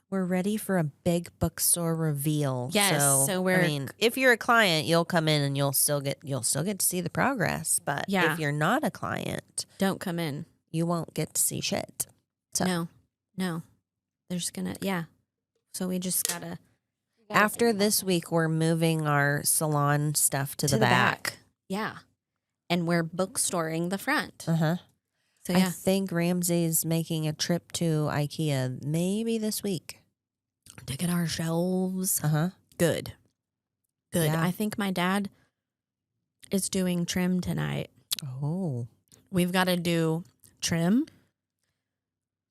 ready for a big bookstore reveal. Yes, so I mean, if you're a client, you'll come in and you'll still get to see the progress. But if you're not a client, don't come in. You won't get to see shit. So. No. There's gonna, So we just gotta. After this week, we're moving our salon stuff to the back. Yeah. And we're bookstoring the front. So yeah. I think Ramsey's making a trip to IKEA maybe this week. To get our shelves. Good. Yeah. I think my dad is doing trim tonight. Oh. We've got to do trim,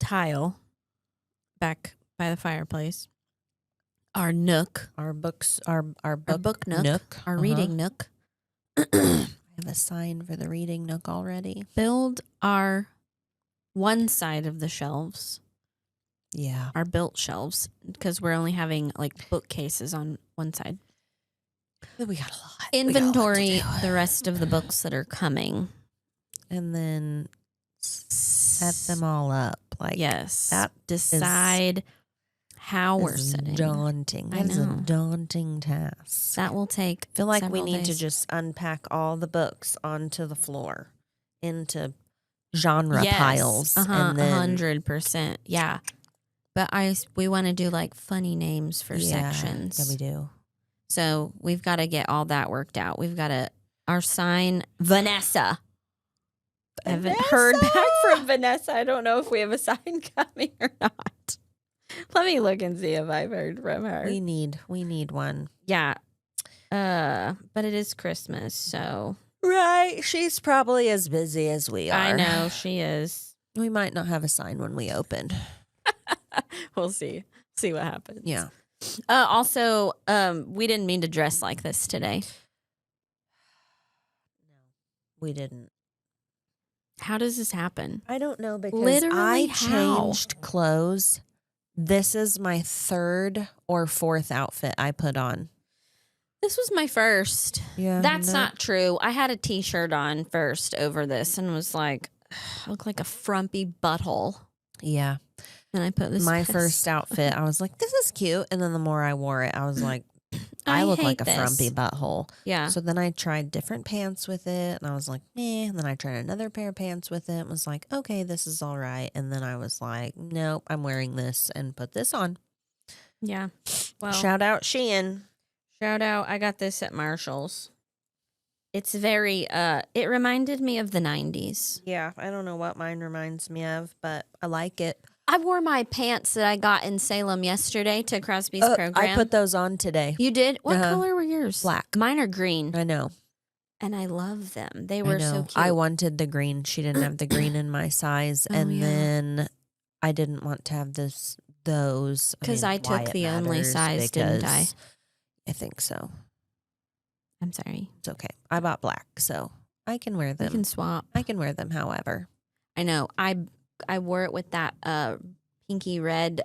tile, back by the fireplace. Our nook, our book nook, our reading nook. I have a sign for the reading nook already. Build our one side of the shelves. Yeah, our built shelves, because we're only having like bookcases on one side. We got a lot. Inventory the rest of the books that are coming, and then set them all up. Like decide how we're setting. Daunting. That is a daunting task. That will take. I feel like we need days. to just unpack all the books onto the floor into genre piles. And then 100%. Yeah, but we want to do like funny names for sections. Yeah, we do. So we've got to get all that worked out. We've got our sign Vanessa. I haven't heard back from Vanessa. I don't know if we have a sign coming or not. Let me look and see if I've heard from her. We need one. Yeah. But it is Christmas, so. Right. She's probably as busy as we are. I know she is. We might not have a sign when we open. We'll see. See what happens. Yeah. Also, we didn't mean to dress like this today. No, we didn't. How does this happen? I don't know because Literally, I how? changed clothes. This is my 3rd or 4th outfit I put on. This was my first. Yeah. That's not true. I had a t-shirt on first over this and was like, I look like a frumpy butthole. Yeah. And I put this. My first outfit, I was like, this is cute. And then the more I wore it, I was like, I look like a frumpy butthole. Yeah. So then I tried different pants with it and I was like, meh. And then I tried another pair of pants with it and was like, okay, this is all right. And then I was like, nope, I'm wearing this and put this on. Yeah. Well, Shout out Shein. Shout out. I got this at Marshall's. It's very, it reminded me of the 90s. Yeah. I don't know what mine reminds me of, but I like it. I wore my pants that I got in Salem yesterday to Crosby's program. I put those on today. You did? What color were yours? Black. Mine are green. I know. And I love them. They were so cute. I wanted the green. She didn't have the green in my size. Then I didn't want to have those. Because I took the only size, didn't I? I think so. I'm sorry. It's okay. I bought black, so I can wear them. You can swap. I can wear them however. I know. I wore it with that pinky red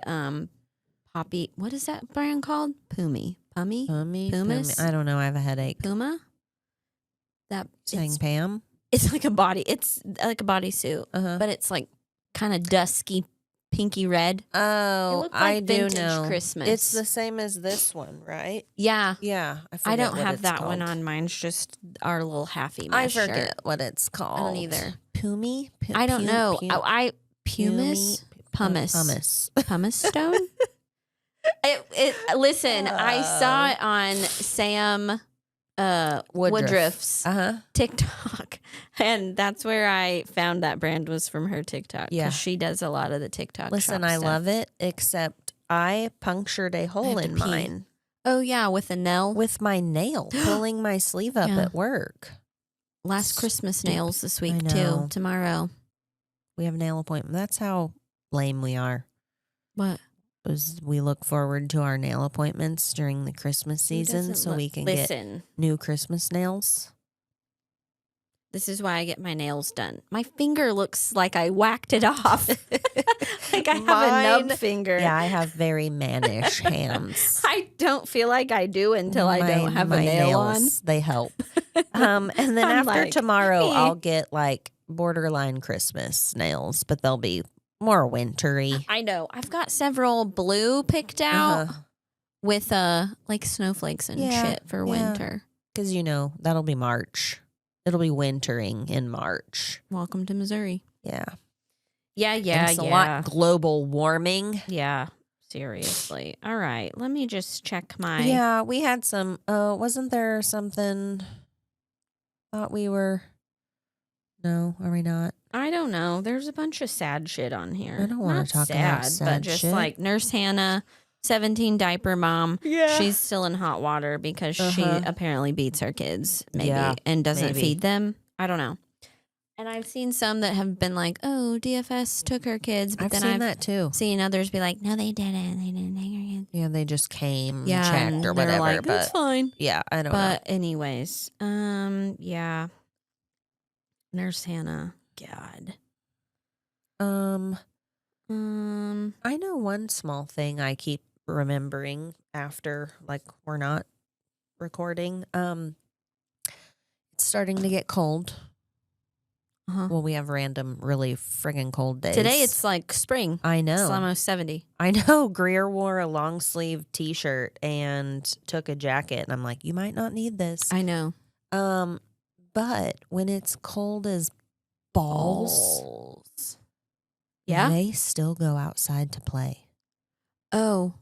poppy. What is that brand called? Pumis. I don't know. I have a headache. Puma. That Saying Pam. It's like a body. It's like a bodysuit, but it's like kind of dusky pinky red. Oh, like I do vintage know. Christmas. It's the same as this one, right? Yeah. Yeah. I don't have that one on. Mine's just our little halfy mesh I forget shirt. what it's called. I don't either. Pumi? I don't know. Pumice stone. Listen, I saw it on Sam Woodruff's TikTok, and that's where I found that brand was from her TikTok. Yeah, she does a lot of the TikTok. Listen, I love it, except I punctured a hole in mine. Oh yeah, with a nail. With my nail, pulling my sleeve up at work. Last Christmas nails this week too. Tomorrow we have a nail appointment. That's how lame we are. What? We look forward to our nail appointments during the Christmas season so we can get new Christmas nails. This is why I get my nails done. My finger looks like I whacked it off. Like I have a nub finger. Yeah, I have very mannish hands. I don't feel like I do until I don't have a nail on. They help. And then after tomorrow, I'll get like borderline Christmas nails, but they'll be more wintry. I know. I've got several blue picked out with like snowflakes and shit for winter. Because that'll be March. It'll be wintering in March. Welcome to Missouri. Yeah. Yeah. It's a lot global warming. Yeah. Seriously. All right. Let me just check my. Yeah, we had some. Wasn't there something? Thought we were. No, are we not? I don't know. There's a bunch of sad shit on here. I don't want to talk about sad but just shit. like Nurse Hannah, 17 diaper mom. Yeah. She's still in hot water because she apparently beats her kids, and doesn't feed them. I don't know. And I've seen some that have been like, oh, DFS took her kids. But then I've that too. Seen others be like, no, they didn't. They didn't take her kids. Yeah, they just came, checked or whatever. Like, but it's fine. Yeah, I don't know. But anyways, yeah. Nurse Hannah. God. I know one small thing I keep remembering after we're not recording. It's starting to get cold. Well, we have random really friggin' cold days. Today it's like spring. I know. It's almost 70. I know. Greer wore a long sleeve t-shirt and took a jacket, and I'm like, you might not need this. I know. But when it's cold as balls, yeah, they still go outside to play. Oh,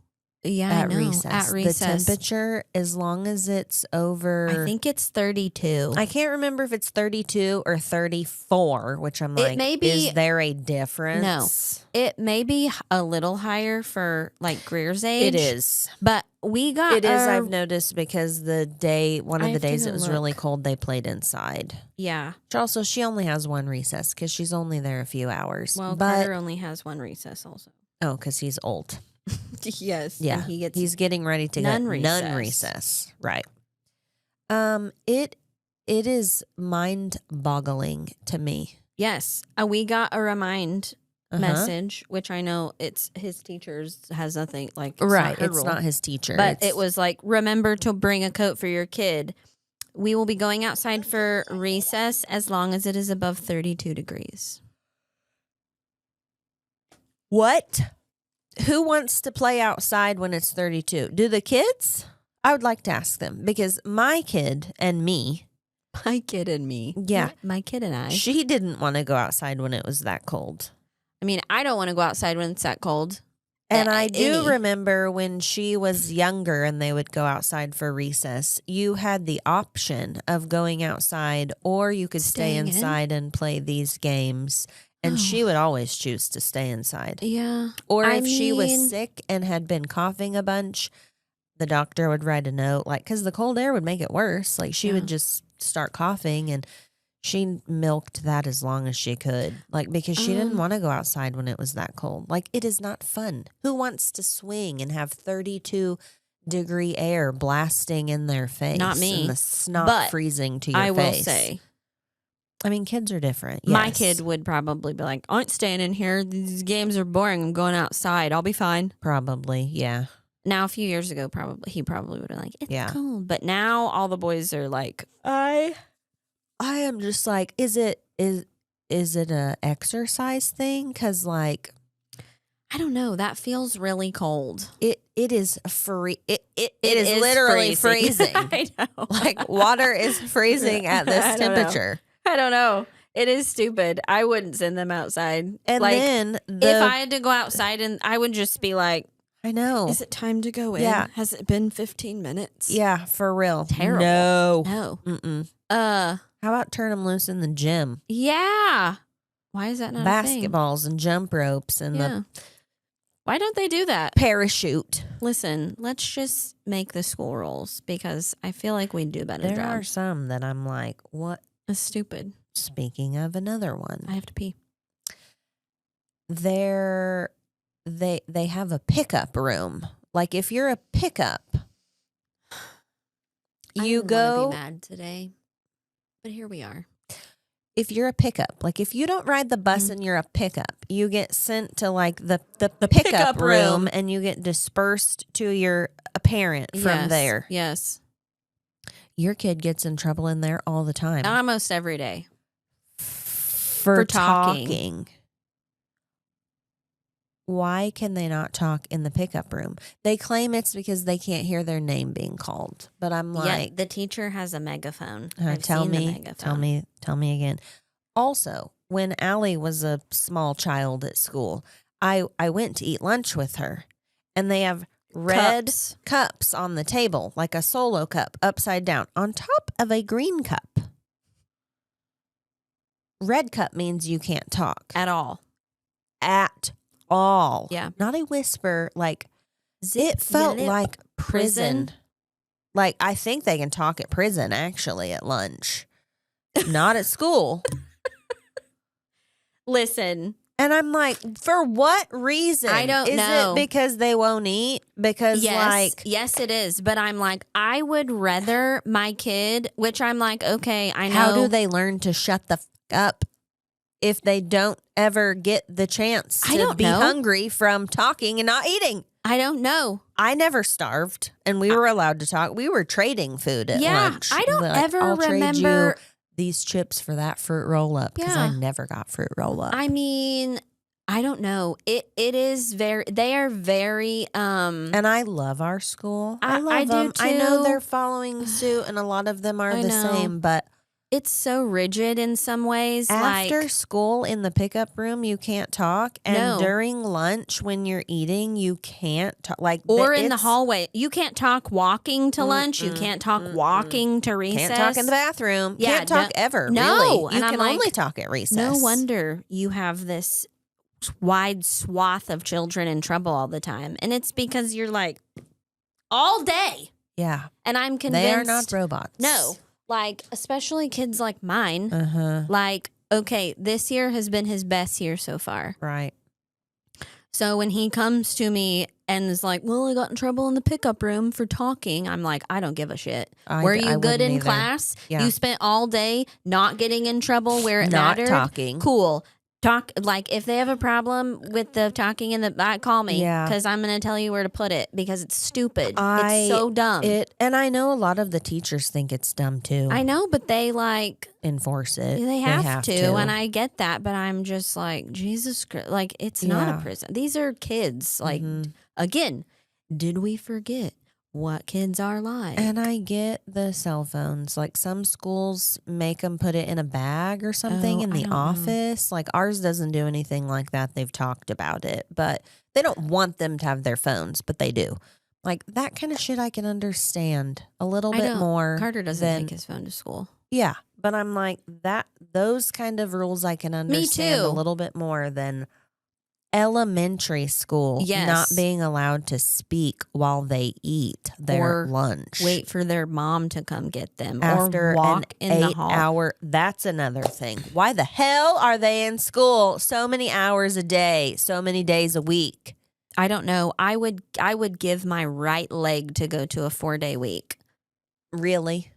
Yeah, at I know. recess. At recess. The temperature, as long as it's over, I think it's 32. I can't remember if it's 32 or 34, which I'm It like, may be- is there a difference? It may be a little higher for like Greer's age. It is. But we got It is, I've noticed, because one of I the have to days go it was really look. cold, they played inside. Yeah. Which also, she only has one recess because she's only there a few hours. Well, but Carter only has one recess also. Oh, because he's old. Yes. Yeah. And he's getting ready to none get none recess. recess. Right. It is mind-boggling to me. Yes. We got a remind Uh-huh. message, which I know it's his teacher's has nothing like it's Right. Not her It's rule. not his teacher. But it was like, remember to bring a coat for your kid. We will be going outside for recess as long as it is above 32 degrees. What? Who wants to play outside when it's 32? Do the kids? I would like to ask them, because my kid and me, My kid and me. Yeah. My kid and I. she didn't want to go outside when it was that cold. I mean, I don't want to go outside when it's that cold. And I do Any. remember when she was younger and they would go outside for recess, you had the option of going outside, or you could stay Staying in? inside and play these games. And she would always choose to stay inside. Yeah. Or I if she was mean- sick and had been coughing a bunch, the doctor would write a note, like, because the cold air would make it worse. Like, she Yeah. would just start coughing, and she milked that as long as she could. Like, because she didn't want to go outside when it was that cold. Like, it is not fun. Who wants to swing and have 32-degree air blasting in their face? Not me. And the snot But freezing to your I face. will say, I mean, kids are different. my Yes. kid would probably be like, I ain't staying in here. These games are boring. I'm going outside. I'll be fine. Probably, yeah. Now, a few years ago, he probably would have like, it's Yeah. cold. But now all the boys are like, I am just like, is it a exercise thing? Because like I don't know. That feels really cold. it is free. It is literally freezing. I know. Like, water is freezing at this I don't know. temperature. I don't know. It is stupid. I wouldn't send them outside. And like, then if I had to go outside, and I would just be like, I know. is it time to go in? Yeah. Has it been 15 minutes? Yeah, for real. Terrible. No. No. Mm-mm. Uh, How about turn them loose in the gym? yeah. Why is that not a thing? Basketballs and jump ropes and Yeah. the Why don't they do that? parachute. Listen, let's just make the school rules, because I feel like we'd do a better There are job. some that I'm like, what? It's stupid. Speaking of another one. I have to pee. They have a pickup room. Like, if you're a pickup, I you didn't wanna go. be mad today, but here we are. If you're a pickup, like if you don't ride the bus Mhm. and you're a pickup, you get sent to like the pickup pickup room, room. and you get dispersed to a parent from Yes, there. Yes. Your kid gets in trouble in there all the time Almost every day. for talking. talking. Why can they not talk in the pickup room? They claim it's because they can't hear their name being called. But I'm Yeah, like, the teacher has a megaphone. tell seen the me, megaphone. tell me again. Also, when Allie was a small child at school, I went to eat lunch with her, and they have red cups on the table, like a Solo cup upside down on top of a green cup. Red cup means you can't talk At all. at all. Yeah. Not a whisper. Like, Zip it felt your lip. like prison. Prison? Like, I think they can talk at prison, actually, at lunch. Not at school. Listen, And I'm like, for what reason? I don't Is know. it because they won't eat? Because yes, it is. But I'm like, I would rather my kid, which I'm like, okay, I know. how do they learn to shut the f up if they don't ever get the chance I to don't be know. hungry from talking and not eating? I don't know. I never starved, and we were allowed to talk. We were trading food at Yeah, lunch. I don't We're like, ever I'll trade remember- you these chips for that fruit roll up, because I Yeah. never got fruit roll up. I mean, I don't know. It is very. They are very. And I love our school. I I love do them. I know too. they're following suit, and a lot of them are I the know. same. But It's so rigid in some ways. After like, school in the pickup room, you can't talk. And No. during lunch when you're eating, you can't talk. Like, or in the hallway. You can't talk walking to lunch. You can't talk walking to recess. Can't talk in the bathroom. Yeah, can't talk ever. no. Really. You And I'm can like, only talk at recess. No wonder you have this wide swath of children in trouble all the time. And it's because you're like, all day. Yeah. And I'm convinced. They are not robots. No. Like, especially kids like mine. Uh-huh. Like, okay, this year has been his best year so far. Right. So when he comes to me and is like, well, I got in trouble in the pickup room for talking, I'm like, I don't give a shit. Were you good in class? Yeah. You spent all day not getting in trouble where it Not mattered? talking. Cool. Talk, like, if they have a problem with the talking in the, call me. Yeah. Because I'm going to tell you where to put it because it's stupid. It's so dumb. And I know a lot of the teachers think it's dumb too. I know, but they like enforce it. They have to, and I get that, but I'm just like, Jesus Christ, like, it's not a prison. These are kids. Like, again, did we forget what kids are like? And I get the cell phones. Like, some schools make them put it in a bag or something in the office. Like, ours doesn't do anything like that. They've talked about it, but they don't want them to have their phones, but they do. Like, that kind of shit I can understand a little bit more. Carter doesn't take his phone to school. Yeah, but I'm like, those kind of rules I can understand a little bit more than elementary school not being allowed to speak while they eat their lunch. Wait for their mom to come get them. After or walk an in the hall. 8-hour, that's another thing. Why the hell are they in school so many hours a day, so many days a week? I don't know. I would give my right leg to go to a 4-day week. Really?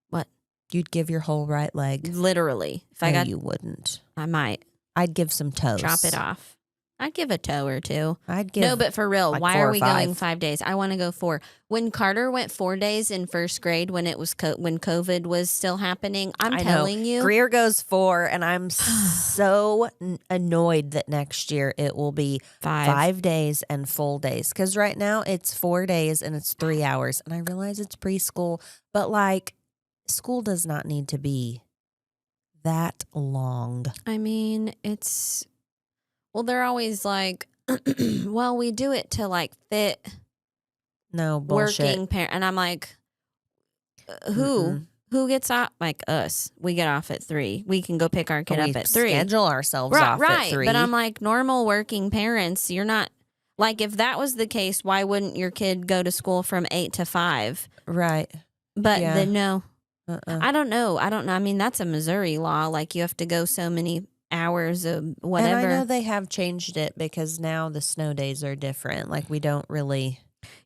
What? You'd give your whole right leg? Literally. If you wouldn't. I might. I'd give some toes. Chop it off. I'd give a toe or two. I'd give No, but for real, like why 4 are or we 5. going 5 days? I want to go 4. When Carter went 4 days in first grade, when it was when COVID was still happening, I'm telling you, Greer goes 4, and I'm so annoyed that next year it will be 5 days and full days. Because right now it's 4 days and it's 3 hours, and I realize it's preschool, but like, school does not need to be that long. I mean, it's. Well, they're always like, well, we do it to like fit bullshit. Working parent. And I'm like, who gets off? Like us. We get off at 3. We can go pick our kid up at 3. Schedule ourselves off at 3. But I'm like, normal working parents, you're not, like, if that was the case, why wouldn't your kid go to school from 8 to 5? Right. But then no. I don't know. I mean, that's a Missouri law. Like, you have to go so many hours of whatever. And I know they have changed it because now the snow days are different. Like, we don't really.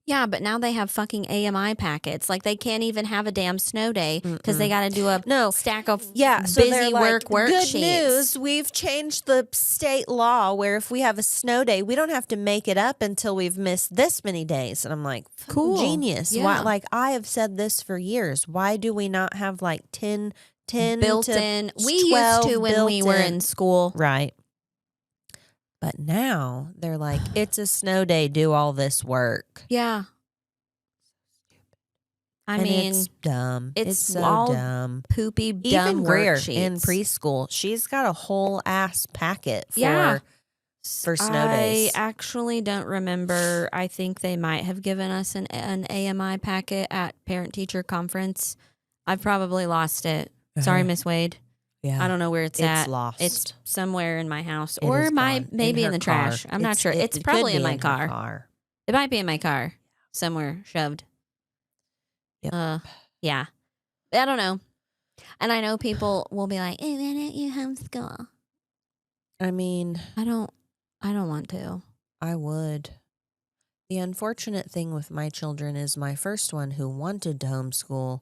Yeah, but now they have fucking AMI packets. Like, they can't even have a damn snow day because they got to do a stack of busy worksheets. Good news, we've changed the state law where if we have a snow day, we don't have to make it up until we've missed this many days. And I'm like, cool, genius. Yeah. Why? Like, I have said this for years. Why do we not have like 10 built to in? We used to when we were in school. Right. But now they're like, it's a snow day, do all this work. Yeah. I mean, it's dumb. It's so all dumb. Poopy, dumb Even Greer worksheets. in preschool, she's got a whole ass packet for snow days. I actually don't remember. I think they might have given us an AMI packet at parent-teacher conference. I've probably lost it. Sorry, Miss Wade. Yeah. I don't know where it's at. It's lost. It's somewhere in my house. It or is gone. maybe in the her car. trash. I'm not sure. It's probably in my car. It might be in my car. Somewhere shoved. Yep. Yeah. I don't know. And I know people will be like, hey, why don't you homeschool? I mean, I don't want to. I would. The unfortunate thing with my children is my first one who wanted to homeschool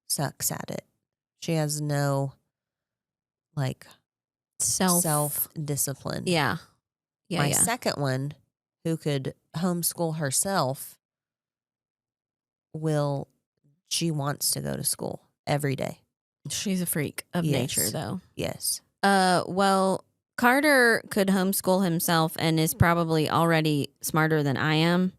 sucks at it. She has no like self-discipline. Yeah. My second one, who could homeschool herself, she wants to go to school every day. She's a freak of nature, though. Yes. Well, Carter could homeschool himself and is probably already smarter than I am.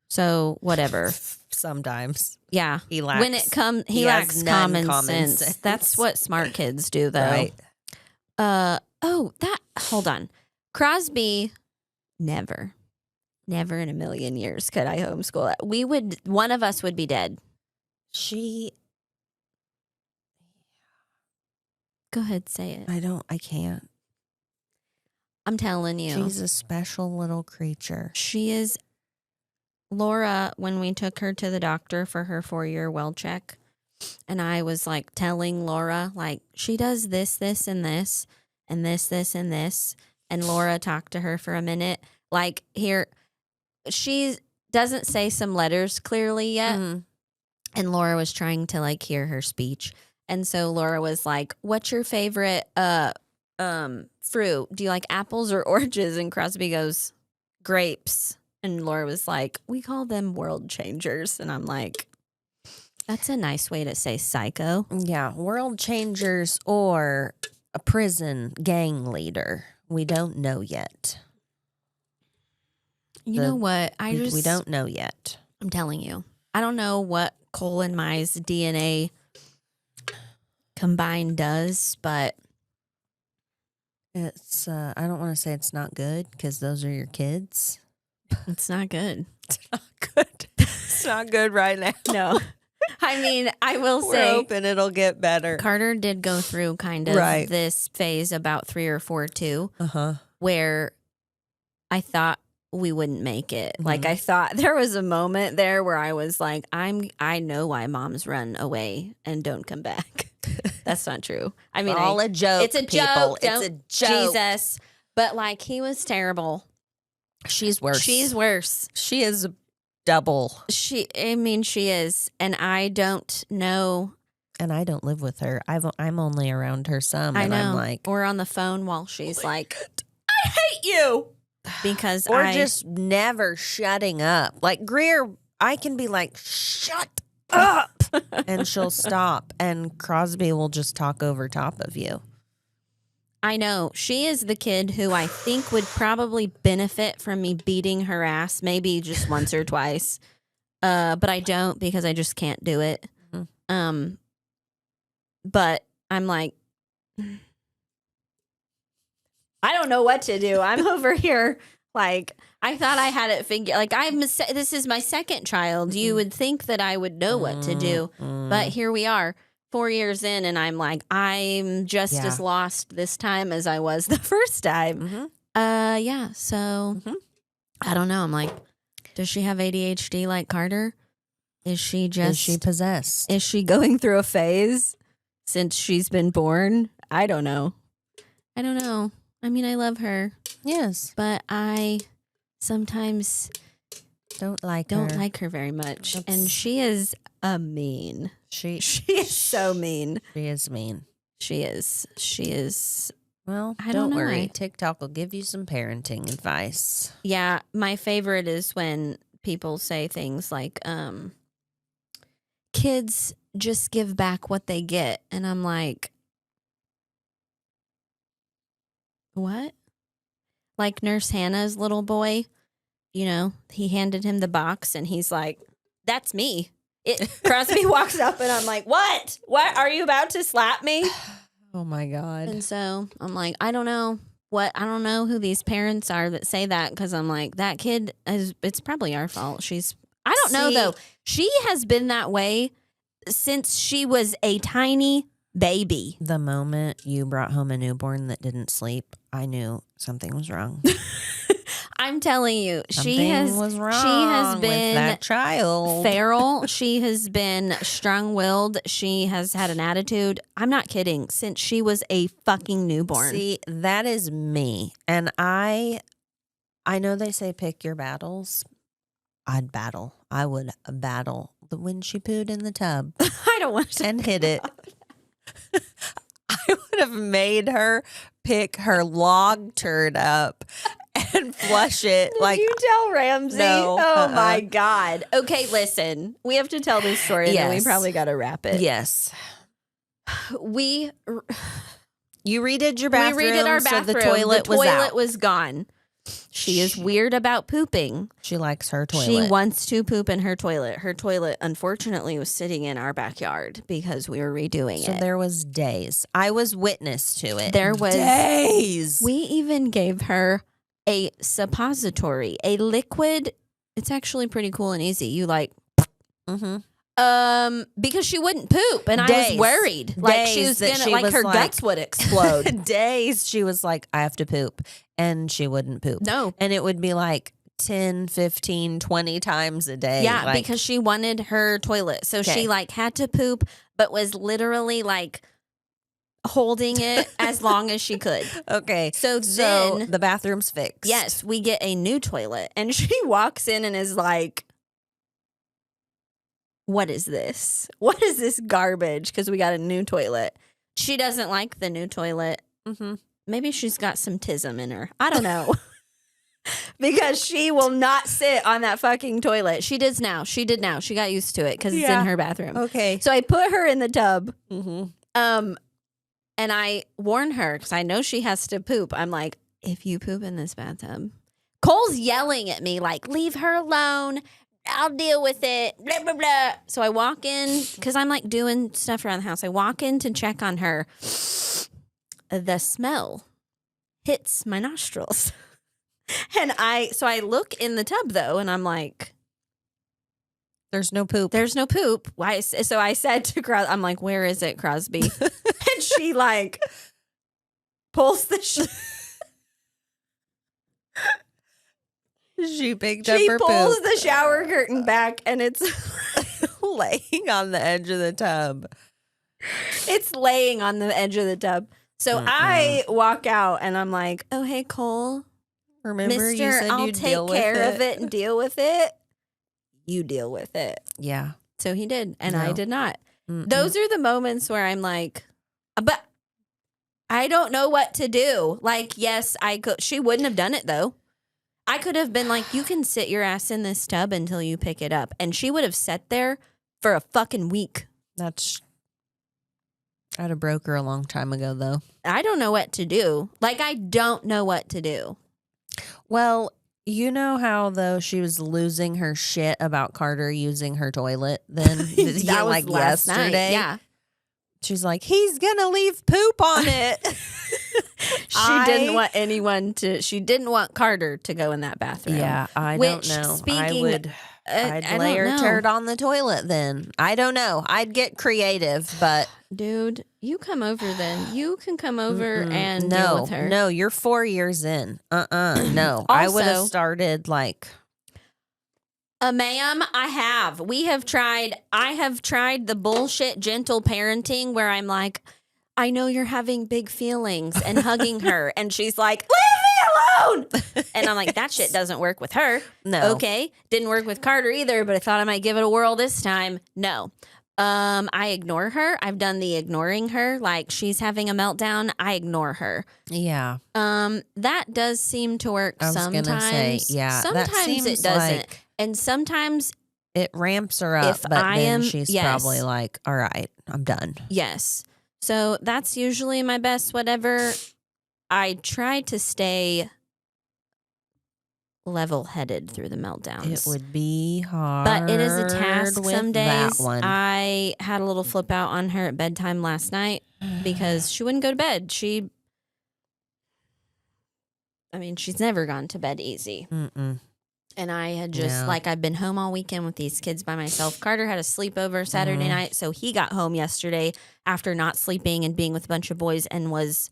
So whatever. Sometimes. Yeah. He lacks. When it comes, he lacks has none common common sense. sense. That's what smart kids do, though. Right. Hold on. Crosby, never in a million years could I homeschool. One of us would be dead. Go ahead, say it. I can't. I'm telling you. She's a special little creature. She is. Laura, when we took her to the doctor for her 4-year well check, and I was like telling Laura, like, she does this, this, and this, and this, this, and this. And Laura talked to her for a minute. Like, here, she doesn't say some letters clearly yet. Mm-hmm. And Laura was trying to like hear her speech. And so Laura was like, what's your favorite fruit? Do you like apples or oranges? And Crosby goes, grapes. And Laura was like, we call them world changers. And I'm like, that's a nice way to say psycho. Yeah, world changers or a prison gang leader. We don't know yet. You know what? We don't know yet. I'm telling you. I don't know what Cole and Mai's DNA combined does, but it's I don't want to say it's not good because those are your kids. It's not good. It's not good. It's not good right now. No. I mean, I will We're say hoping it'll get better. Carter did go through kind of this phase about 3 or 4 too, where I thought we wouldn't make it. Mm-hmm. Like I thought there was a moment there where I was like, I know why moms run away and don't come back. That's not true. I mean, all a joke. It's a people. joke. It's a joke. Jesus. But like he was terrible. She's worse. She's worse. She is double. She is. And I don't know. And I don't live with her. I'm only around her some. I know. I'm like, we're on the phone while she's like, I hate you. Because or just never shutting up. Like Greer, I can be like, shut up. And she'll stop. And Crosby will just talk over top of you. I know. She is the kid who I think would probably benefit from me beating her ass maybe just once or twice. But I don't because I just can't do it. Mm-hmm. But I'm like, I don't know what to do. I'm over here. Like, I thought I had it figured. Like, this is my second child. Mm-hmm. You would think that I would know what to do. Mm-hmm. But here we are. 4 years in, and I'm like, I'm just as lost this time as I was the first time. Mm-hmm. So I don't know. I'm like, does she have ADHD like Carter? Is she possessed? Is she going through a phase since she's been born? I don't know. I mean, I love her. Yes. But I sometimes don't like her very much. And she is a mean. She is so mean. She is mean. She is. Well, don't worry. TikTok will give you some parenting advice. Yeah. My favorite is when people say things like, kids just give back what they get. And I'm like, what? Like Nurse Hannah's little boy, you know, he handed him the box and he's like, that's me. Crosby walks up and I'm like, what? What? Are you about to slap me? Oh my God. And so I'm like, I don't know who these parents are that say that because I'm like, that kid it's probably our fault. I don't know though. She has been that way since she was a tiny baby. The moment you brought home a newborn that didn't sleep, I knew something was wrong. I'm telling you, she has been with that child. Feral. She has been strong-willed. She has had an attitude. I'm not kidding. Since she was a fucking newborn. See, that is me. And I know they say pick your battles. I would battle when she pooed in the tub. I don't want to. And hit it. I would have made her pick her log turd up and flush it. Did you tell Ramsey? No. Oh my God. Okay, listen. We have to tell this story and then we probably got to wrap it. Yes. You redid your bathroom. We redid our bathroom. So the toilet was gone. She is weird about pooping. She likes her toilet. She wants to poop in her toilet. Her toilet, unfortunately, was sitting in our backyard because we were redoing it. So there was days. I was witness to it. There was days. We even gave her a suppository, a liquid. It's actually pretty cool and easy. You like, because she wouldn't poop, and I was worried, like she was gonna, like her guts would explode. Days she was like, I have to poop, and she wouldn't poop. No, and it would be like 10, 15, 20 times a day. Yeah, like, because she wanted her toilet, so she like had to poop, but was literally like holding it as long as she could. Okay, so then the bathroom's fixed. Yes, we get a new toilet, and she walks in and is like, what is this? What is this garbage? Because we got a new toilet. She doesn't like the new toilet. Maybe she's got some tism in her. I don't know. Because she will not sit on that fucking toilet. She does now. She did now. She got used to it because it's in her bathroom. Okay. So I put her in the tub. And I warn her because I know she has to poop. I'm like, if you poop in this bathtub, Cole's yelling at me like, leave her alone. I'll deal with it. Blah, blah, blah. So I walk in because I'm like doing stuff around the house. I walk in to check on her. The smell hits my nostrils. And I look in the tub though, and I'm like, there's no poop. There's no poop. Why? So I said to Crosby, I'm like, where is it, Crosby? And she like pulls the She picked up her poop. She pulls the shower curtain back, and it's laying on the edge of the tub. It's laying on the edge of the tub. So I walk out, and I'm like, oh, hey, Cole. Remember, Mister, you said I'll you'd take deal with care of it and deal with it. You deal with it. Yeah. So he did, and I did not. Those are the moments where I'm like, but I don't know what to do. Like, yes, I could. She wouldn't have done it, though. I could have been like, you can sit your ass in this tub until you pick it up. And she would have sat there for a fucking week. I'd have broke her a long time ago, though. I don't know what to do. Like, I don't know what to do. Well, you know how, though, she was losing her shit about Carter using her toilet then? That was like last yesterday. Night. Yeah. She's like, he's going to leave poop on it. She didn't want Carter to go in that bathroom. Yeah, I don't know. I'd lay her turd on the toilet then. I don't know. I'd get creative, but. Dude, you come over then. You can come over and deal with her. No, you're 4 years in. No. Also, I would have started like. Ma'am, I have. I have tried the bullshit gentle parenting where I'm like, I know you're having big feelings and hugging her. And she's like, leave me alone. And I'm like, that shit doesn't work with her. No. Okay. Didn't work with Carter either, but I thought I might give it a whirl this time. No. I ignore her. I've done the ignoring her. Like she's having a meltdown. I ignore her. Yeah. That does seem to work sometimes. Gonna say, yeah. Sometimes it doesn't. Like and sometimes it ramps her up, but then she's probably like, all right, I'm done. Yes. So that's usually my best whatever. I try to stay level-headed through the meltdowns. It would be hard. But it is a task some days. I had a little flip out on her at bedtime last night because she wouldn't go to bed. She's never gone to bed easy. And I had just, I've been home all weekend with these kids by myself. Carter had a sleepover Saturday night, so he got home yesterday after not sleeping and being with a bunch of boys and was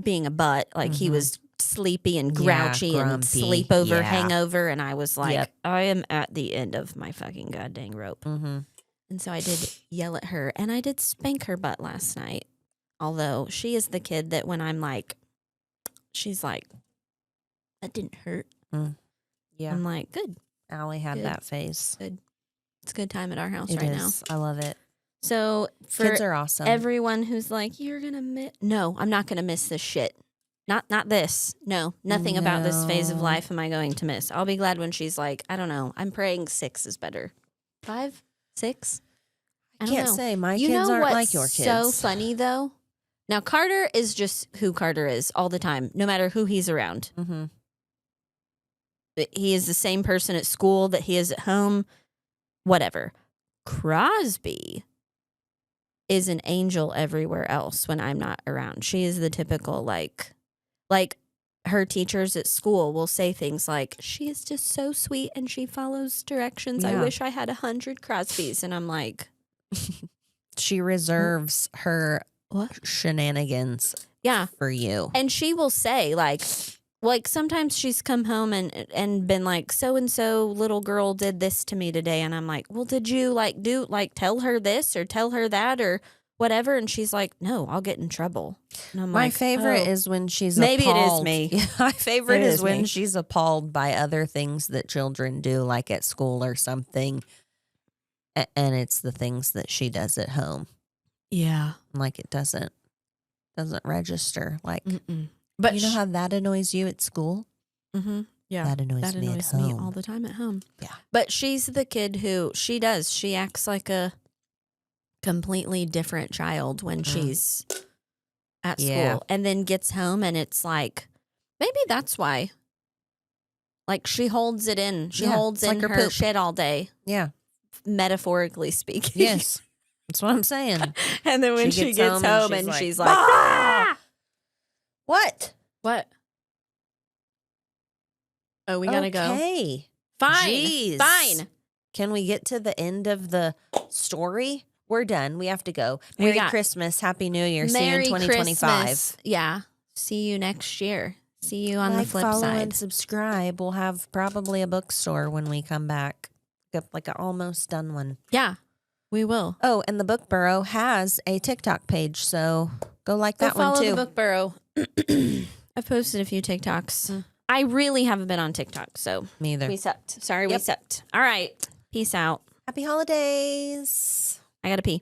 being a butt. Like, he was sleepy and grouchy and sleepover hangover. And I was like, I am at the end of my fucking goddamn rope. And so I did yell at her, and I did spank her butt last night. Although she is the kid that when I'm like, she's like, that didn't hurt. Yeah. I'm like, good. Allie had that face. Good. It's a good time at our house It right is. I love it. So for kids are awesome. Everyone who's like, you're going to miss. No, I'm not going to miss this shit. Not this. No, nothing about this phase of life am I going to miss. I'll be glad when she's like, I don't know. I'm praying 6 is better. 5? 6? I can't say. My kids aren't like your kids. So funny though. Now Carter is just who Carter is all the time, no matter who he's around. he is the same person at school that he is at home, whatever. Crosby is an angel everywhere else when I'm not around. She is the typical, like her teachers at school will say things like, she is just so sweet and she follows directions. Yeah. I wish I had 100 Crosbys. And I'm like, she reserves her what? Shenanigans Yeah. for you. And she will say, like sometimes she's come home and been like, so-and-so little girl did this to me today. And I'm like, well, did you tell her this or tell her that or whatever? And she's like, no, I'll get in trouble. And I'm My favorite oh, is when she's maybe appalled. it is me. Yeah, my favorite It is is when me. she's appalled by other things that children do, like at school or something. And it's the things that she does at home. Yeah. Like it doesn't register. Like, but you know how that annoys you at school? Mm-hmm. Yeah. That annoys me at home. me all the time at home. Yeah. But she's the kid who she acts like a completely different child when she's at school and then gets home and it's like, maybe that's why. Like she holds it in. She holds in like her poop. shit all day. Yeah. Metaphorically speaking. Yes. That's what I'm saying. And then when she gets home and she's like, ah! What? What? Oh, we gotta go. Okay. Fine. Jeez. Fine. Can we get to the end of the story? We're done. We have to go. Merry Christmas. Happy New Year. See you in 2025. Christmas. Yeah. See you next year. See you on the flip follow, side. and subscribe. We'll have probably a bookstore when we come back. Like an almost done one. Yeah, we will. Oh, and the Book Burrow has a TikTok page, so go like that one too. Follow the Book Burrow. I've posted a few TikToks. I really haven't been on TikTok, so me either. We sucked. Sorry, we sucked. All right, peace out. Happy holidays. I gotta pee.